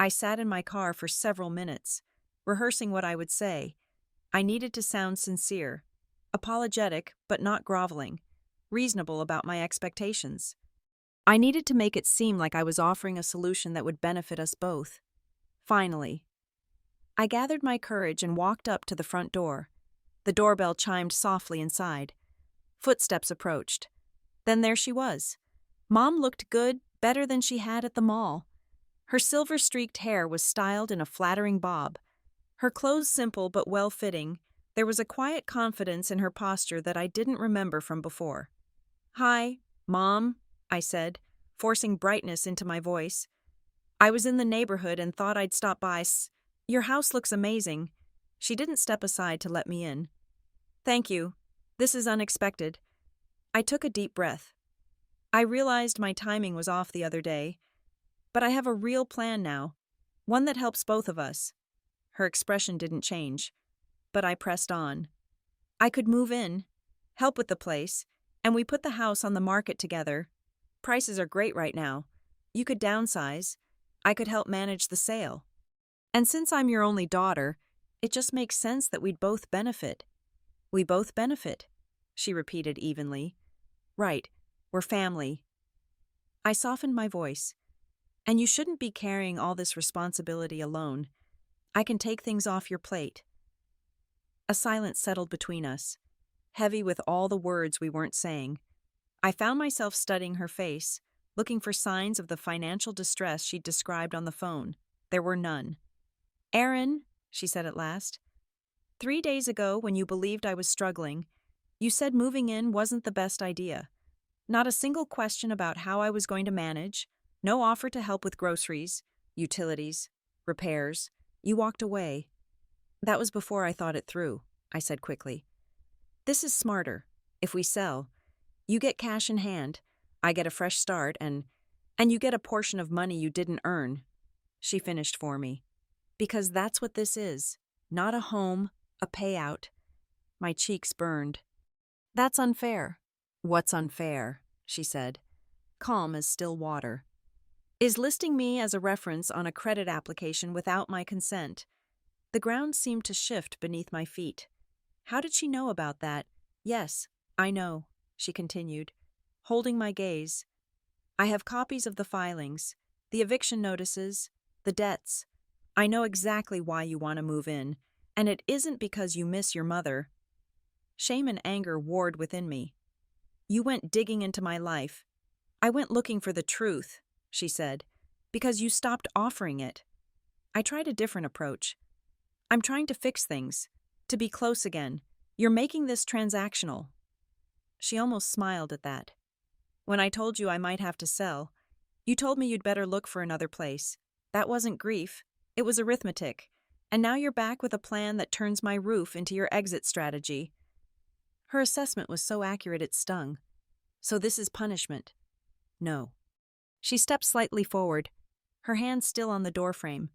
sat in my car for several minutes, rehearsing what I would say. I needed to sound sincere, apologetic but not groveling, reasonable about my expectations. I needed to make it seem like I was offering a solution that would benefit us both. Finally, I gathered my courage and walked up to the front door. The doorbell chimed softly inside. Footsteps approached. Then there she was. Mom looked good, better than she had at the mall. Her silver-streaked hair was styled in a flattering bob. Her clothes simple but well-fitting. There was a quiet confidence in her posture that I didn't remember from before. "Hi, Mom," I said, forcing brightness into my voice. "I was in the neighborhood and thought I'd stop by. Your house looks amazing." She didn't step aside to let me in. "Thank you. This is unexpected." I took a deep breath. I realized my timing was off the other day. But I have a real plan now, one that helps both of us. Her expression didn't change, but I pressed on. I could move in, help with the place, and we put the house on the market together. Prices are great right now. You could downsize. I could help manage the sale. And since I'm your only daughter, it just makes sense that we'd both benefit. We both benefit, she repeated evenly. Right, we're family. I softened my voice. And you shouldn't be carrying all this responsibility alone. I can take things off your plate. A silence settled between us, heavy with all the words we weren't saying. I found myself studying her face, looking for signs of the financial distress she'd described on the phone. There were none. "Erin," she said at last, 3 days ago when you believed I was struggling, you said moving in wasn't the best idea. Not a single question about how I was going to manage, no offer to help with groceries, utilities, repairs. You walked away. That was before I thought it through, I said quickly. This is smarter. If we sell, you get cash in hand, I get a fresh start, and you get a portion of money you didn't earn. She finished for me. Because that's what this is. Not a home, a payout. My cheeks burned. That's unfair. What's unfair? She said, calm as still water. Is listing me as a reference on a credit application without my consent. The ground seemed to shift beneath my feet. How did she know about that? Yes, I know, she continued, holding my gaze. I have copies of the filings, the eviction notices, the debts. I know exactly why you want to move in, and it isn't because you miss your mother. Shame and anger warred within me. You went digging into my life. I went looking for the truth, she said, because you stopped offering it. I tried a different approach. I'm trying to fix things, to be close again. You're making this transactional. She almost smiled at that. When I told you I might have to sell, you told me you'd better look for another place. That wasn't grief, it was arithmetic. And now you're back with a plan that turns my roof into your exit strategy. Her assessment was so accurate it stung. So this is punishment? No. She stepped slightly forward, her hand still on the doorframe.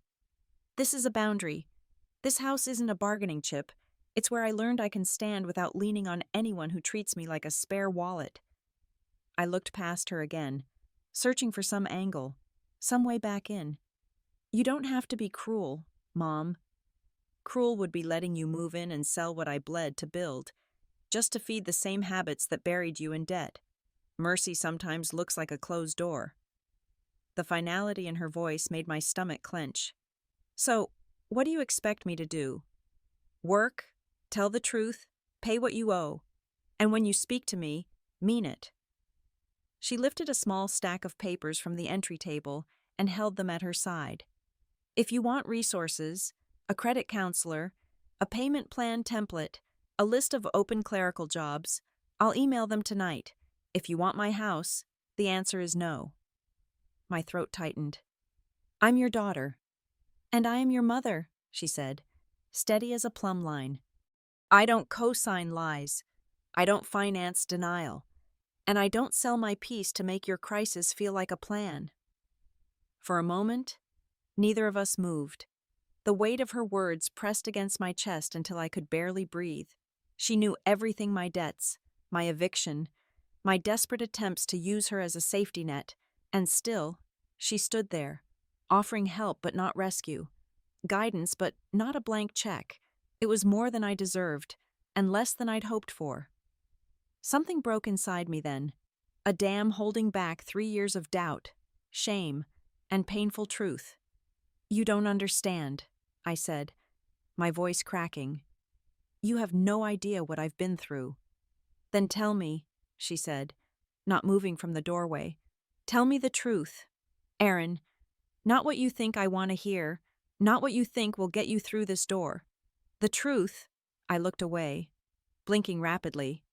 This is a boundary. This house isn't a bargaining chip. It's where I learned I can stand without leaning on anyone who treats me like a spare wallet. I looked past her again, searching for some angle, some way back in. You don't have to be cruel, Mom. Cruel would be letting you move in and sell what I bled to build, just to feed the same habits that buried you in debt. Mercy sometimes looks like a closed door. The finality in her voice made my stomach clench. So, what do you expect me to do? Work, tell the truth, pay what you owe, and when you speak to me, mean it. She lifted a small stack of papers from the entry table and held them at her side. If you want resources, a credit counselor, a payment plan template, a list of open clerical jobs, I'll email them tonight. If you want my house, the answer is no. My throat tightened. I'm your daughter. And I am your mother, she said, steady as a plumb line. I don't co-sign lies. I don't finance denial. And I don't sell my peace to make your crisis feel like a plan. For a moment, neither of us moved. The weight of her words pressed against my chest until I could barely breathe. She knew everything: my debts, my eviction, my desperate attempts to use her as a safety net, and still, she stood there, offering help but not rescue, guidance but not a blank check. It was more than I deserved, and less than I'd hoped for. Something broke inside me then, a dam holding back 3 years of doubt, shame, and painful truth. You don't understand, I said, my voice cracking. You have no idea what I've been through. Then tell me, she said, not moving from the doorway. Tell me the truth. Erin, not what you think I want to hear, not what you think will get you through this door. The truth. I looked away, blinking rapidly.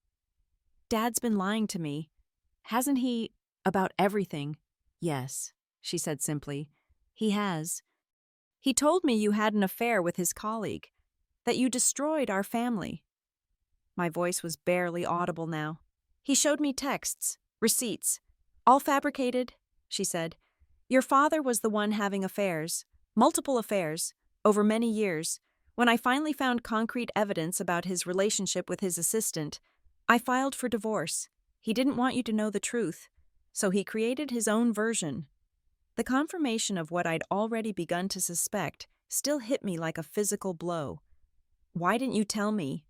Dad's been lying to me. Hasn't he? About everything. Yes, she said simply. He has. He told me you had an affair with his colleague, that you destroyed our family. My voice was barely audible now. He showed me texts, receipts, all fabricated, she said. Your father was the one having affairs, multiple affairs, over many years. When I finally found concrete evidence about his relationship with his assistant, I filed for divorce. He didn't want you to know the truth, so he created his own version. The confirmation of what I'd already begun to suspect still hit me like a physical blow. Why didn't you tell me?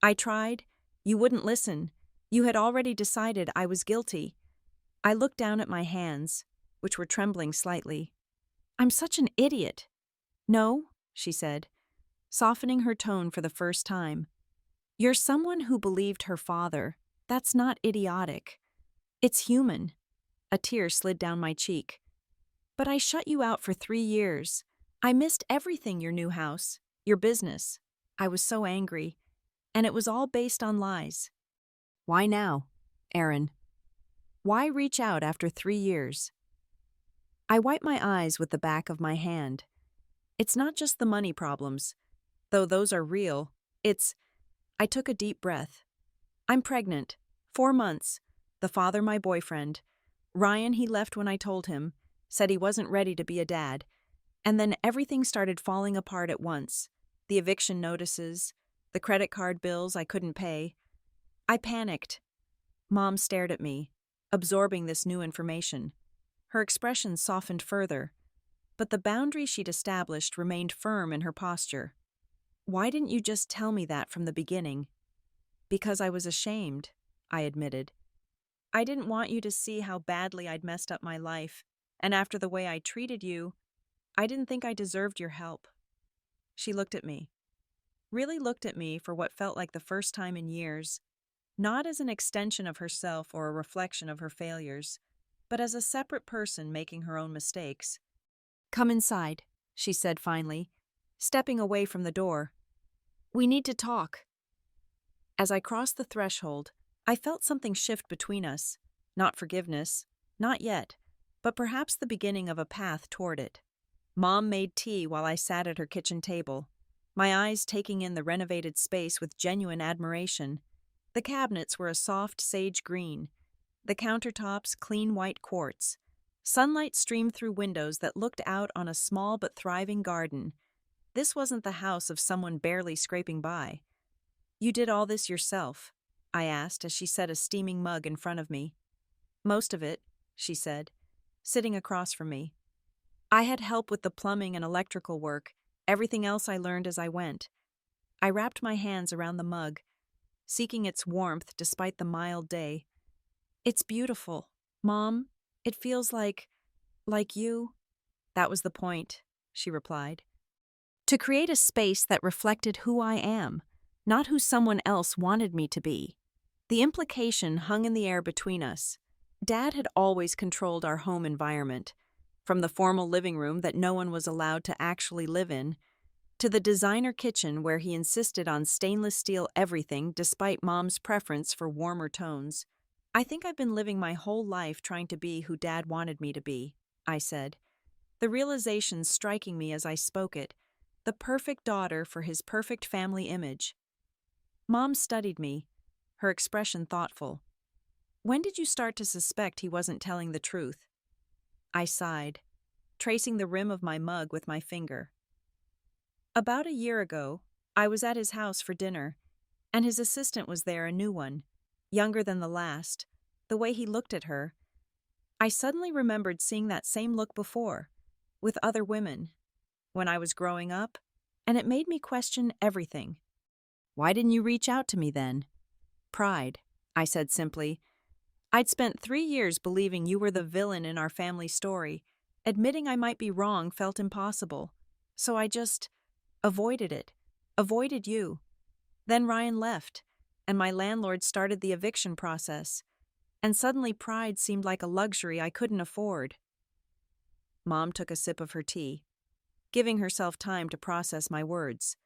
I tried. You wouldn't listen. You had already decided I was guilty. I looked down at my hands, which were trembling slightly. I'm such an idiot. No, she said, softening her tone for the first time. You're someone who believed her father. That's not idiotic. It's human. A tear slid down my cheek. But I shut you out for 3 years. I missed everything, your new house, your business. I was so angry. And it was all based on lies. Why now, Aaron? Why reach out after 3 years? I wipe my eyes with the back of my hand. It's not just the money problems, though those are real. I took a deep breath. I'm pregnant. 4 months. The father, my boyfriend. Ryan, he left when I told him, said he wasn't ready to be a dad. And then everything started falling apart at once. The eviction notices, the credit card bills I couldn't pay. I panicked. Mom stared at me, absorbing this new information. Her expression softened further, but the boundary she'd established remained firm in her posture. Why didn't you just tell me that from the beginning? Because I was ashamed, I admitted. I didn't want you to see how badly I'd messed up my life, and after the way I treated you, I didn't think I deserved your help. She looked at me. Really looked at me for what felt like the first time in years, not as an extension of herself or a reflection of her failures, but as a separate person making her own mistakes. Come inside, she said finally, stepping away from the door. We need to talk. As I crossed the threshold, I felt something shift between us. Not forgiveness, not yet, but perhaps the beginning of a path toward it. Mom made tea while I sat at her kitchen table, my eyes taking in the renovated space with genuine admiration. The cabinets were a soft sage green, the countertops clean white quartz. Sunlight streamed through windows that looked out on a small but thriving garden. This wasn't the house of someone barely scraping by. You did all this yourself? I asked as she set a steaming mug in front of me. Most of it, she said, sitting across from me. I had help with the plumbing and electrical work, everything else I learned as I went. I wrapped my hands around the mug, seeking its warmth despite the mild day. It's beautiful, Mom. It feels like you. That was the point, she replied. To create a space that reflected who I am, not who someone else wanted me to be. The implication hung in the air between us. Dad had always controlled our home environment, from the formal living room that no one was allowed to actually live in, to the designer kitchen where he insisted on stainless steel everything despite Mom's preference for warmer tones. I think I've been living my whole life trying to be who Dad wanted me to be, I said, the realization striking me as I spoke it, the perfect daughter for his perfect family image. Mom studied me, her expression thoughtful. When did you start to suspect he wasn't telling the truth? I sighed, tracing the rim of my mug with my finger. About a year ago, I was at his house for dinner, and his assistant was there, a new one, younger than the last. The way he looked at her, I suddenly remembered seeing that same look before, with other women, when I was growing up, and it made me question everything. Why didn't you reach out to me then? Pride, I said simply. I'd spent 3 years believing you were the villain in our family story. Admitting I might be wrong felt impossible. So I just avoided it. Avoided you. Then Ryan left, and my landlord started the eviction process. And suddenly pride seemed like a luxury I couldn't afford. Mom took a sip of her tea, giving herself time to process my words.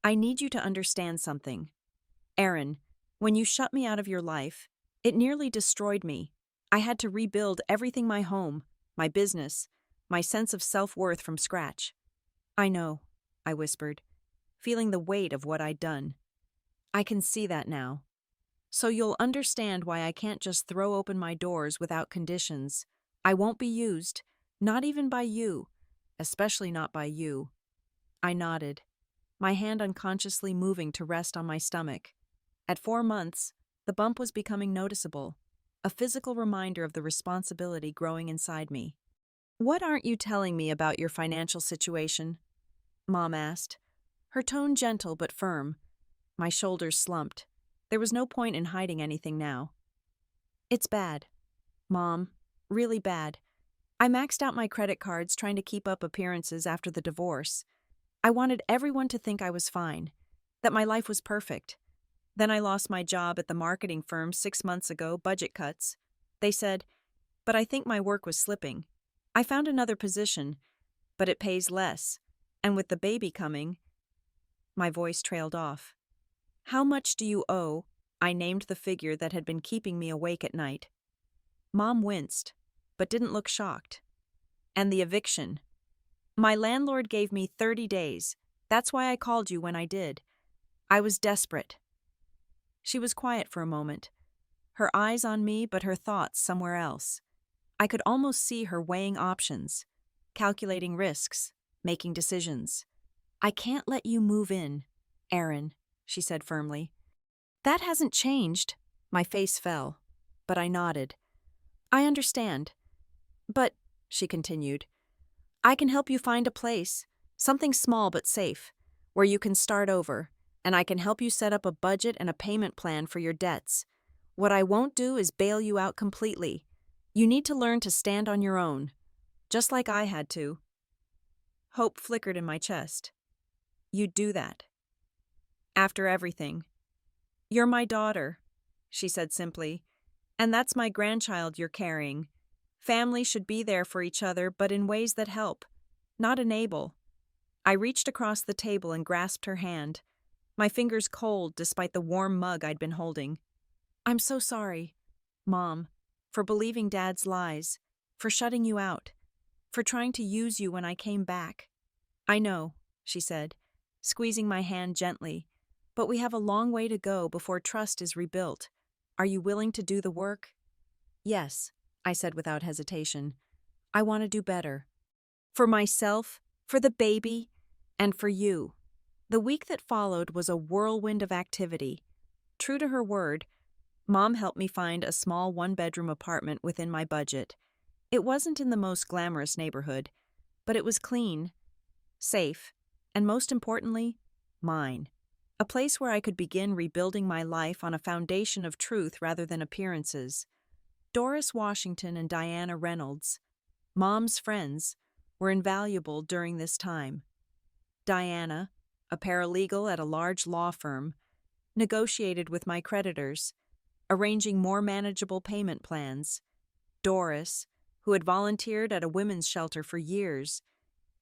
I need you to understand something. Aaron, when you shut me out of your life, it nearly destroyed me. I had to rebuild everything, my home, my business, my sense of self-worth from scratch. I know, I whispered, feeling the weight of what I'd done. I can see that now. So you'll understand why I can't just throw open my doors without conditions. I won't be used, not even by you, especially not by you. I nodded, my hand unconsciously moving to rest on my stomach. At 4 months, the bump was becoming noticeable, a physical reminder of the responsibility growing inside me. What aren't you telling me about your financial situation? Mom asked, her tone gentle but firm. My shoulders slumped. There was no point in hiding anything now. It's bad, Mom. Really bad. I maxed out my credit cards trying to keep up appearances after the divorce. I wanted everyone to think I was fine, that my life was perfect. Then I lost my job at the marketing firm 6 months ago, budget cuts. They said, but I think my work was slipping. I found another position, but it pays less. And with the baby coming, my voice trailed off. How much do you owe? I named the figure that had been keeping me awake at night. Mom winced, but didn't look shocked. And the eviction. My landlord gave me 30 days. That's why I called you when I did. I was desperate. She was quiet for a moment, her eyes on me but her thoughts somewhere else. I could almost see her weighing options, calculating risks, making decisions. I can't let you move in, Aaron, she said firmly. That hasn't changed. My face fell, but I nodded. I understand. But, she continued, I can help you find a place, something small but safe, where you can start over, and I can help you set up a budget and a payment plan for your debts. What I won't do is bail you out completely. You need to learn to stand on your own, just like I had to. Hope flickered in my chest. You'd do that. After everything. You're my daughter, she said simply, and that's my grandchild you're carrying. Family should be there for each other, but in ways that help, not enable. I reached across the table and grasped her hand, my fingers cold despite the warm mug I'd been holding. I'm so sorry, Mom, for believing Dad's lies, for shutting you out, for trying to use you when I came back. I know, she said, squeezing my hand gently, but we have a long way to go before trust is rebuilt. Are you willing to do the work? Yes, I said without hesitation. I want to do better. For myself, for the baby, and for you. The week that followed was a whirlwind of activity. True to her word, Mom helped me find a small one-bedroom apartment within my budget. It wasn't in the most glamorous neighborhood, but it was clean, safe, and most importantly, mine. A place where I could begin rebuilding my life on a foundation of truth rather than appearances. Doris Washington and Diana Reynolds, Mom's friends, were invaluable during this time. Diana, a paralegal at a large law firm, negotiated with my creditors, arranging more manageable payment plans. Doris, who had volunteered at a women's shelter for years,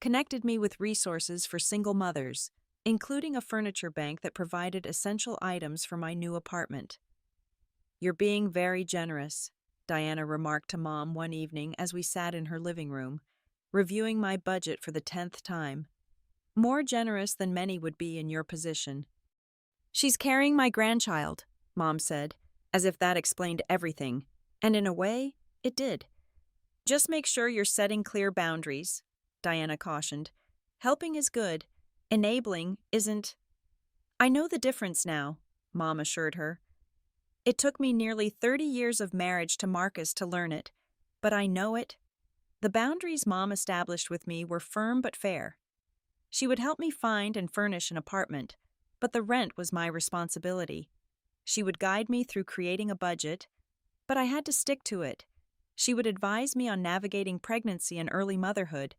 connected me with resources for single mothers, including a furniture bank that provided essential items for my new apartment. You're being very generous, Diana remarked to Mom one evening as we sat in her living room, reviewing my budget for the 10th time. More generous than many would be in your position. She's carrying my grandchild, Mom said, as if that explained everything, and in a way, it did. Just make sure you're setting clear boundaries, Diana cautioned. Helping is good. Enabling isn't. I know the difference now, Mom assured her. It took me nearly 30 years of marriage to Marcus to learn it, but I know it. The boundaries Mom established with me were firm but fair. She would help me find and furnish an apartment, but the rent was my responsibility. She would guide me through creating a budget, but I had to stick to it. She would advise me on navigating pregnancy and early motherhood,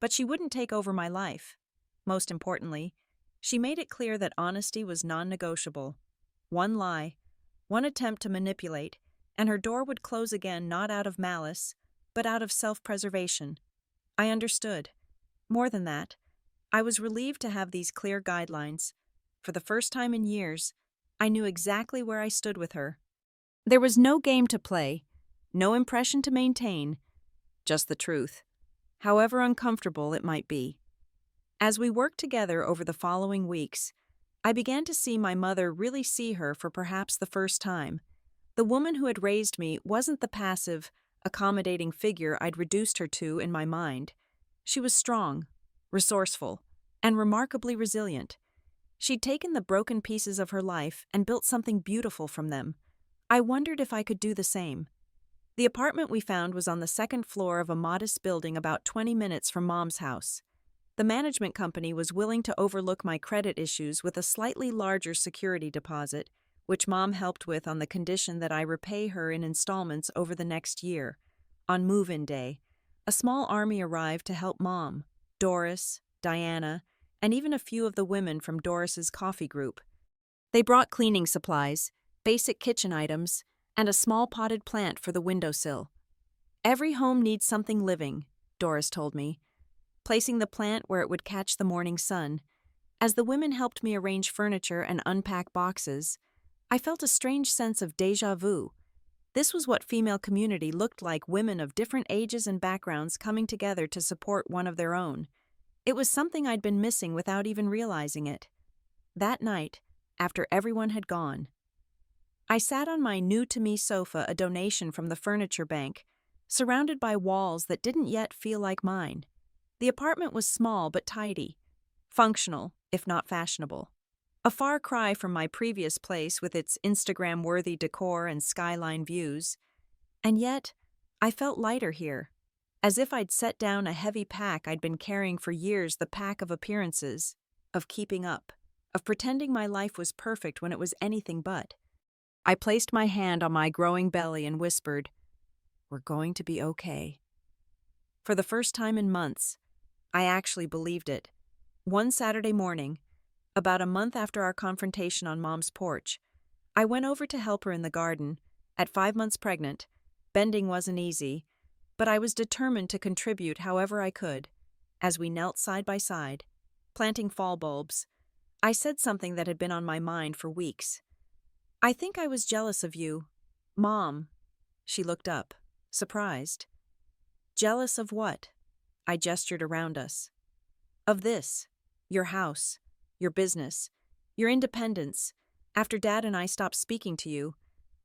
but she wouldn't take over my life. Most importantly, she made it clear that honesty was non-negotiable. One lie, one attempt to manipulate, and her door would close again not out of malice, but out of self-preservation. I understood. More than that, I was relieved to have these clear guidelines. For the first time in years, I knew exactly where I stood with her. There was no game to play, no impression to maintain, just the truth, however uncomfortable it might be. As we worked together over the following weeks, I began to see my mother really see her for perhaps the first time. The woman who had raised me wasn't the passive, accommodating figure I'd reduced her to in my mind. She was strong, resourceful, and remarkably resilient. She'd taken the broken pieces of her life and built something beautiful from them. I wondered if I could do the same. The apartment we found was on the second floor of a modest building about 20 minutes from Mom's house. The management company was willing to overlook my credit issues with a slightly larger security deposit, which Mom helped with on the condition that I repay her in installments over the next year. On move-in day, a small army arrived to help Mom, Doris, Diana, and even a few of the women from Doris's coffee group. They brought cleaning supplies, basic kitchen items, and a small potted plant for the windowsill. Every home needs something living, Doris told me, placing the plant where it would catch the morning sun. As the women helped me arrange furniture and unpack boxes, I felt a strange sense of déjà vu. This was what female community looked like, women of different ages and backgrounds coming together to support one of their own. It was something I'd been missing without even realizing it. That night, after everyone had gone, I sat on my new-to-me sofa, a donation from the furniture bank, surrounded by walls that didn't yet feel like mine. The apartment was small but tidy, functional, if not fashionable. A far cry from my previous place with its Instagram-worthy decor and skyline views. And yet, I felt lighter here, as if I'd set down a heavy pack I'd been carrying for years, the pack of appearances, of keeping up, of pretending my life was perfect when it was anything but. I placed my hand on my growing belly and whispered, "We're going to be okay." For the first time in months, I actually believed it. One Saturday morning, about a month after our confrontation on Mom's porch, I went over to help her in the garden. At 5 months pregnant, bending wasn't easy, but I was determined to contribute however I could. As we knelt side by side, planting fall bulbs, I said something that had been on my mind for weeks. "I think I was jealous of you, Mom." She looked up, surprised. "Jealous of what?" I gestured around us. "Of this, your house, your business, your independence. After Dad and I stopped speaking to you,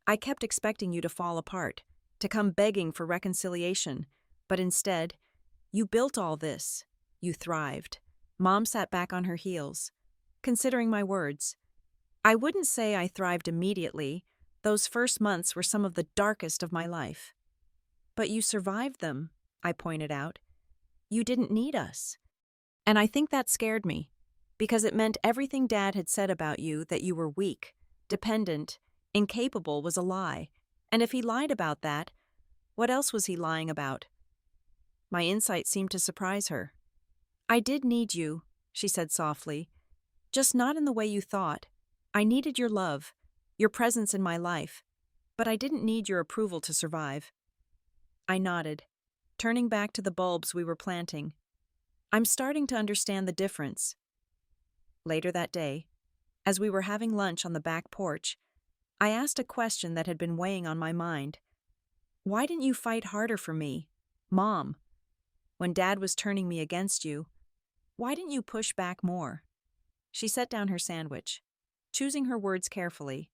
I kept expecting you to fall apart, to come begging for reconciliation, but instead, you built all this. You thrived." Mom sat back on her heels, considering my words. "I wouldn't say I thrived immediately. Those first months were some of the darkest of my life. But you survived them," I pointed out. "You didn't need us." And I think that scared me, because it meant everything Dad had said about you, that you were weak, dependent, incapable, was a lie. And if he lied about that, what else was he lying about? My insight seemed to surprise her. "I did need you," she said softly, "just not in the way you thought. I needed your love, your presence in my life, but I didn't need your approval to survive." I nodded, turning back to the bulbs we were planting. "I'm starting to understand the difference." Later that day, as we were having lunch on the back porch, I asked a question that had been weighing on my mind. "Why didn't you fight harder for me, Mom? When Dad was turning me against you, why didn't you push back more?" She set down her sandwich, choosing her words carefully.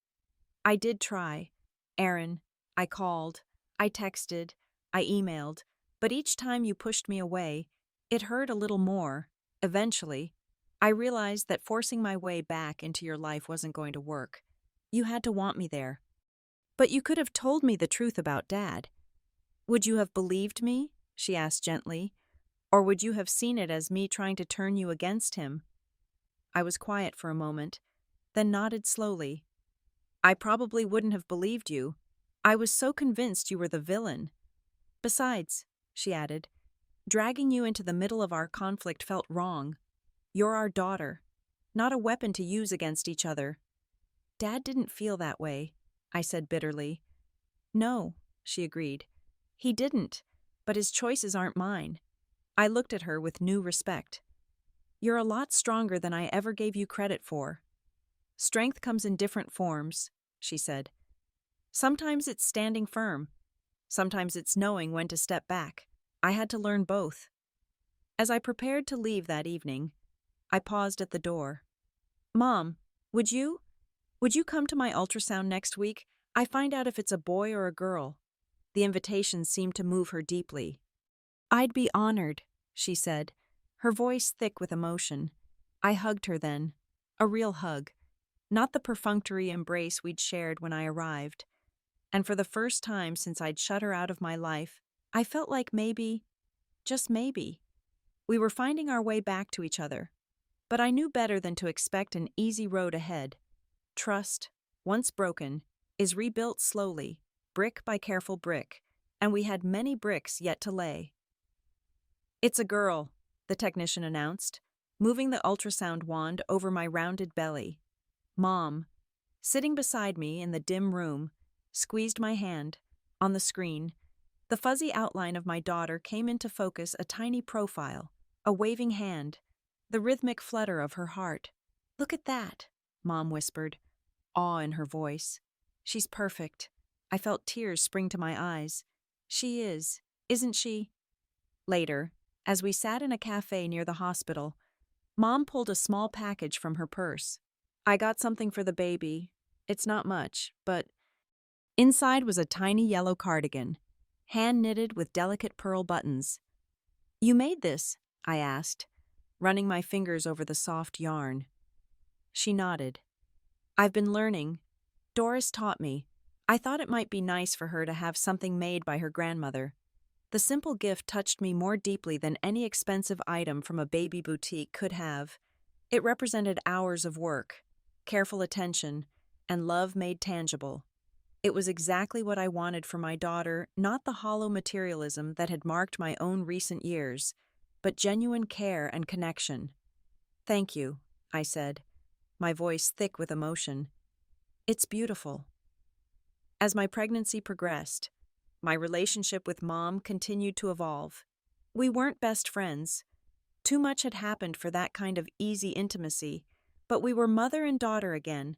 "I did try, Aaron. I called, I texted, I emailed, but each time you pushed me away, it hurt a little more. Eventually, I realized that forcing my way back into your life wasn't going to work. You had to want me there. But you could have told me the truth about Dad. Would you have believed me?" she asked gently. "Or would you have seen it as me trying to turn you against him?" I was quiet for a moment, then nodded slowly. "I probably wouldn't have believed you. I was so convinced you were the villain. Besides," she added, "dragging you into the middle of our conflict felt wrong. You're our daughter, not a weapon to use against each other." "Dad didn't feel that way," I said bitterly. "No," she agreed. "He didn't, but his choices aren't mine." I looked at her with new respect. "You're a lot stronger than I ever gave you credit for." "Strength comes in different forms," she said. "Sometimes it's standing firm. Sometimes it's knowing when to step back. I had to learn both." As I prepared to leave that evening, I paused at the door. "Mom, would you come to my ultrasound next week? I find out if it's a boy or a girl." The invitation seemed to move her deeply. "I'd be honored," she said, her voice thick with emotion. I hugged her then, a real hug, not the perfunctory embrace we'd shared when I arrived. And for the first time since I'd shut her out of my life, I felt like maybe, just maybe, we were finding our way back to each other. But I knew better than to expect an easy road ahead. Trust, once broken, is rebuilt slowly, brick by careful brick, and we had many bricks yet to lay. "It's a girl," the technician announced, moving the ultrasound wand over my rounded belly. Mom, sitting beside me in the dim room, squeezed my hand. On the screen, the fuzzy outline of my daughter came into focus, a tiny profile, a waving hand, the rhythmic flutter of her heart. "Look at that," Mom whispered, awe in her voice. "She's perfect." I felt tears spring to my eyes. "She is, isn't she?" Later, as we sat in a cafe near the hospital, Mom pulled a small package from her purse. "I got something for the baby. It's not much, but..." Inside was a tiny yellow cardigan, hand-knitted with delicate pearl buttons. "You made this?" I asked, running my fingers over the soft yarn. She nodded. "I've been learning. Doris taught me. I thought it might be nice for her to have something made by her grandmother." The simple gift touched me more deeply than any expensive item from a baby boutique could have. It represented hours of work, careful attention, and love made tangible. It was exactly what I wanted for my daughter, not the hollow materialism that had marked my own recent years, but genuine care and connection. "Thank you," I said, my voice thick with emotion. "It's beautiful." As my pregnancy progressed, my relationship with Mom continued to evolve. We weren't best friends. Too much had happened for that kind of easy intimacy, but we were mother and daughter again,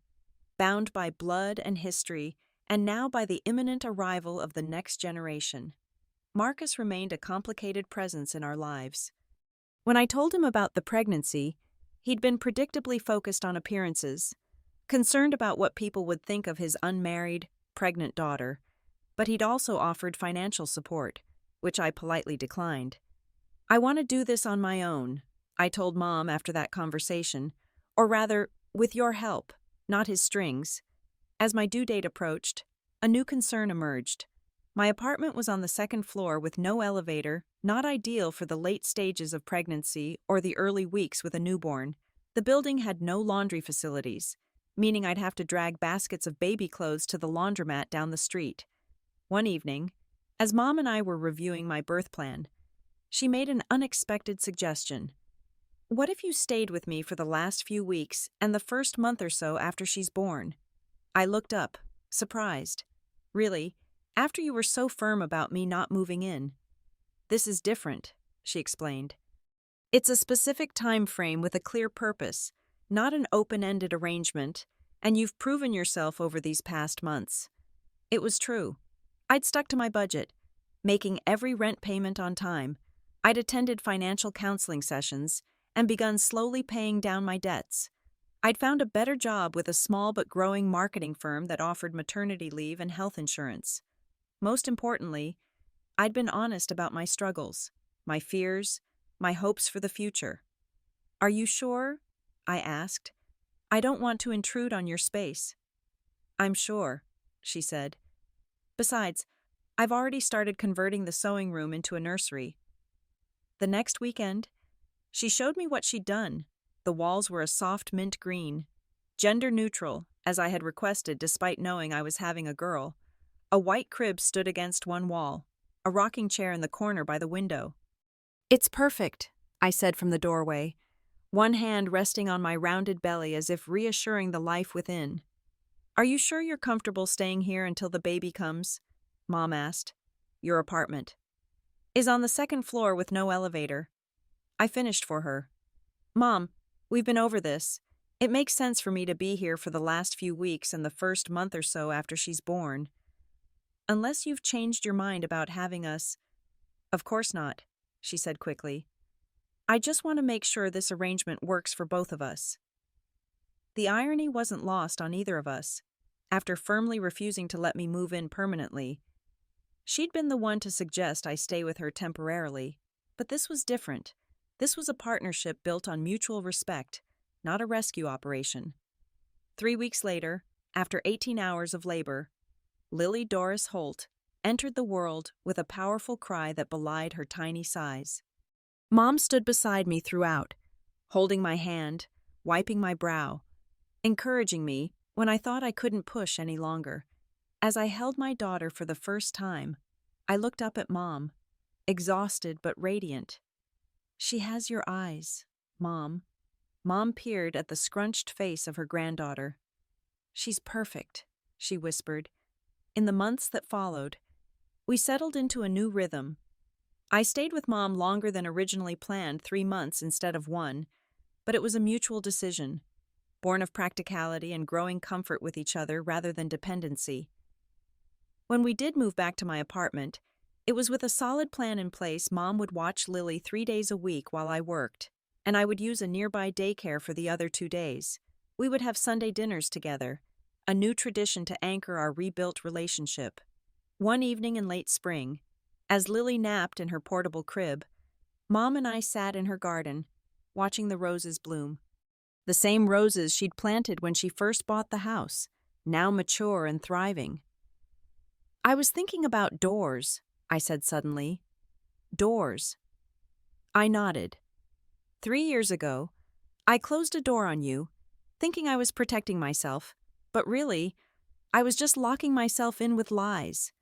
bound by blood and history, and now by the imminent arrival of the next generation. Marcus remained a complicated presence in our lives. When I told him about the pregnancy, he'd been predictably focused on appearances, concerned about what people would think of his unmarried, pregnant daughter, but he'd also offered financial support, which I politely declined. "I want to do this on my own," I told Mom after that conversation, or rather, with your help, not his strings. As my due date approached, a new concern emerged. My apartment was on the second floor with no elevator, not ideal for the late stages of pregnancy or the early weeks with a newborn. The building had no laundry facilities, meaning I'd have to drag baskets of baby clothes to the laundromat down the street. One evening, as Mom and I were reviewing my birth plan, she made an unexpected suggestion. "What if you stayed with me for the last few weeks and the first month or so after she's born?" I looked up, surprised. "Really? After you were so firm about me not moving in?" "This is different," she explained. "It's a specific time frame with a clear purpose, not an open-ended arrangement, and you've proven yourself over these past months." It was true. I'd stuck to my budget, making every rent payment on time. I'd attended financial counseling sessions and begun slowly paying down my debts. I'd found a better job with a small but growing marketing firm that offered maternity leave and health insurance. Most importantly, I'd been honest about my struggles, my fears, my hopes for the future. "Are you sure?" I asked. "I don't want to intrude on your space." "I'm sure," she said. "Besides, I've already started converting the sewing room into a nursery." The next weekend, she showed me what she'd done. The walls were a soft mint green, gender neutral, as I had requested despite knowing I was having a girl. A white crib stood against one wall, a rocking chair in the corner by the window. "It's perfect," I said from the doorway, one hand resting on my rounded belly as if reassuring the life within. "Are you sure you're comfortable staying here until the baby comes?" Mom asked. "Your apartment is on the second floor with no elevator." I finished for her. "Mom, we've been over this. It makes sense for me to be here for the last few weeks and the first month or so after she's born. Unless you've changed your mind about having us." "Of course not," she said quickly. "I just want to make sure this arrangement works for both of us." The irony wasn't lost on either of us. After firmly refusing to let me move in permanently, she'd been the one to suggest I stay with her temporarily. But this was different. This was a partnership built on mutual respect, not a rescue operation. 3 weeks later, after 18 hours of labor, Lily Doris Holt, entered the world with a powerful cry that belied her tiny size. Mom stood beside me throughout, holding my hand, wiping my brow, encouraging me when I thought I couldn't push any longer. As I held my daughter for the first time, I looked up at Mom, exhausted but radiant. "She has your eyes, Mom." Mom peered at the scrunched face of her granddaughter. "She's perfect," she whispered. In the months that followed, we settled into a new rhythm. I stayed with Mom longer than originally planned, 3 months instead of 1, but it was a mutual decision, born of practicality and growing comfort with each other rather than dependency. When we did move back to my apartment, it was with a solid plan in place. Mom would watch Lily 3 days a week while I worked, and I would use a nearby daycare for the other 2 days. We would have Sunday dinners together, a new tradition to anchor our rebuilt relationship. One evening in late spring, as Lily napped in her portable crib, Mom and I sat in her garden, watching the roses bloom. The same roses she'd planted when she first bought the house, now mature and thriving. "I was thinking about doors," I said suddenly. "Doors." I nodded. 3 years ago, I closed a door on you, thinking I was protecting myself, but really, I was just locking myself in with lies.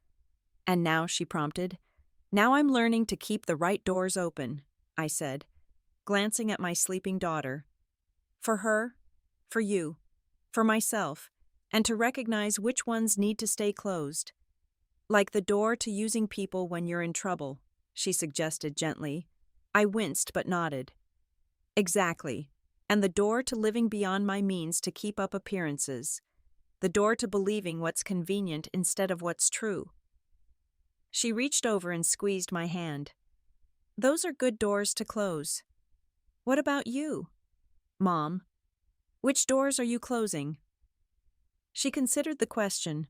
"And now," she prompted, "now I'm learning to keep the right doors open," I said, glancing at my sleeping daughter. "For her, for you, for myself, and to recognize which ones need to stay closed. Like the door to using people when you're in trouble," she suggested gently. I winced but nodded. "Exactly. And the door to living beyond my means to keep up appearances. The door to believing what's convenient instead of what's true." She reached over and squeezed my hand. "Those are good doors to close. What about you, Mom? Which doors are you closing?" She considered the question,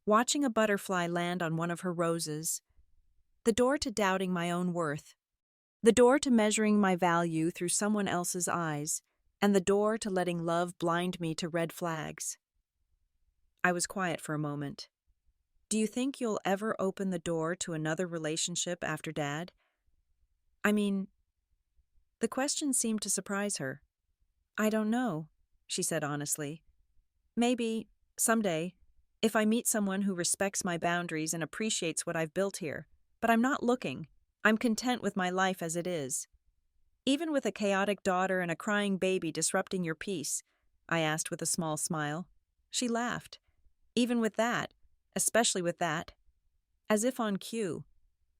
watching a butterfly land on one of her roses. "The door to doubting my own worth. The door to measuring my value through someone else's eyes. And the door to letting love blind me to red flags." I was quiet for a moment. "Do you think you'll ever open the door to another relationship after Dad? I mean," the question seemed to surprise her. "I don't know," she said honestly. "Maybe, someday, if I meet someone who respects my boundaries and appreciates what I've built here. But I'm not looking. I'm content with my life as it is." "Even with a chaotic daughter and a crying baby disrupting your peace?" I asked with a small smile. She laughed. "Even with that, especially with that." As if on cue,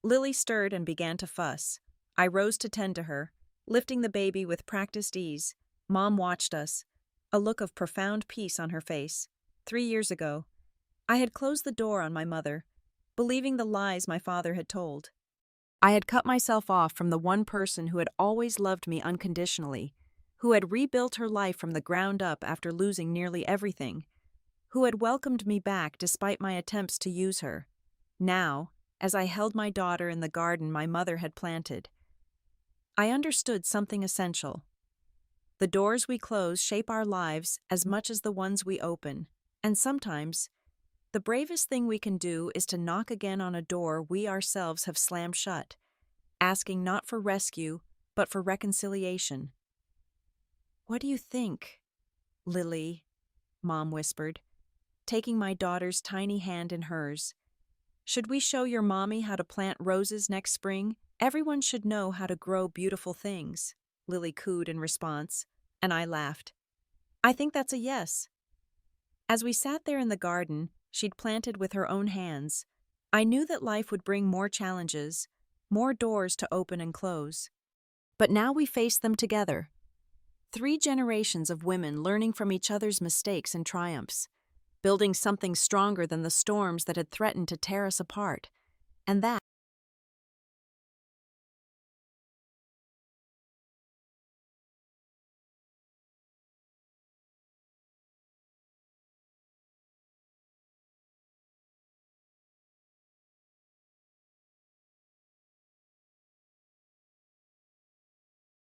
Lily stirred and began to fuss. I rose to tend to her, lifting the baby with practiced ease. Mom watched us, a look of profound peace on her face. 3 years ago, I had closed the door on my mother, believing the lies my father had told. I had cut myself off from the one person who had always loved me unconditionally, who had rebuilt her life from the ground up after losing nearly everything, who had welcomed me back despite my attempts to use her. Now, as I held my daughter in the garden my mother had planted, I understood something essential. The doors we close shape our lives as much as the ones we open, and sometimes, the bravest thing we can do is to knock again on a door we ourselves have slammed shut, asking not for rescue, but for reconciliation. "What do you think, Lily?" Mom whispered, taking my daughter's tiny hand in hers. "Should we show your mommy how to plant roses next spring? Everyone should know how to grow beautiful things," Lily cooed in response, and I laughed. "I think that's a yes." As we sat there in the garden she'd planted with her own hands, I knew that life would bring more challenges, more doors to open and close. But now we faced them together. 3 generations of women learning from each other's mistakes and triumphs, building something stronger than the storms that had threatened to tear us apart. And that,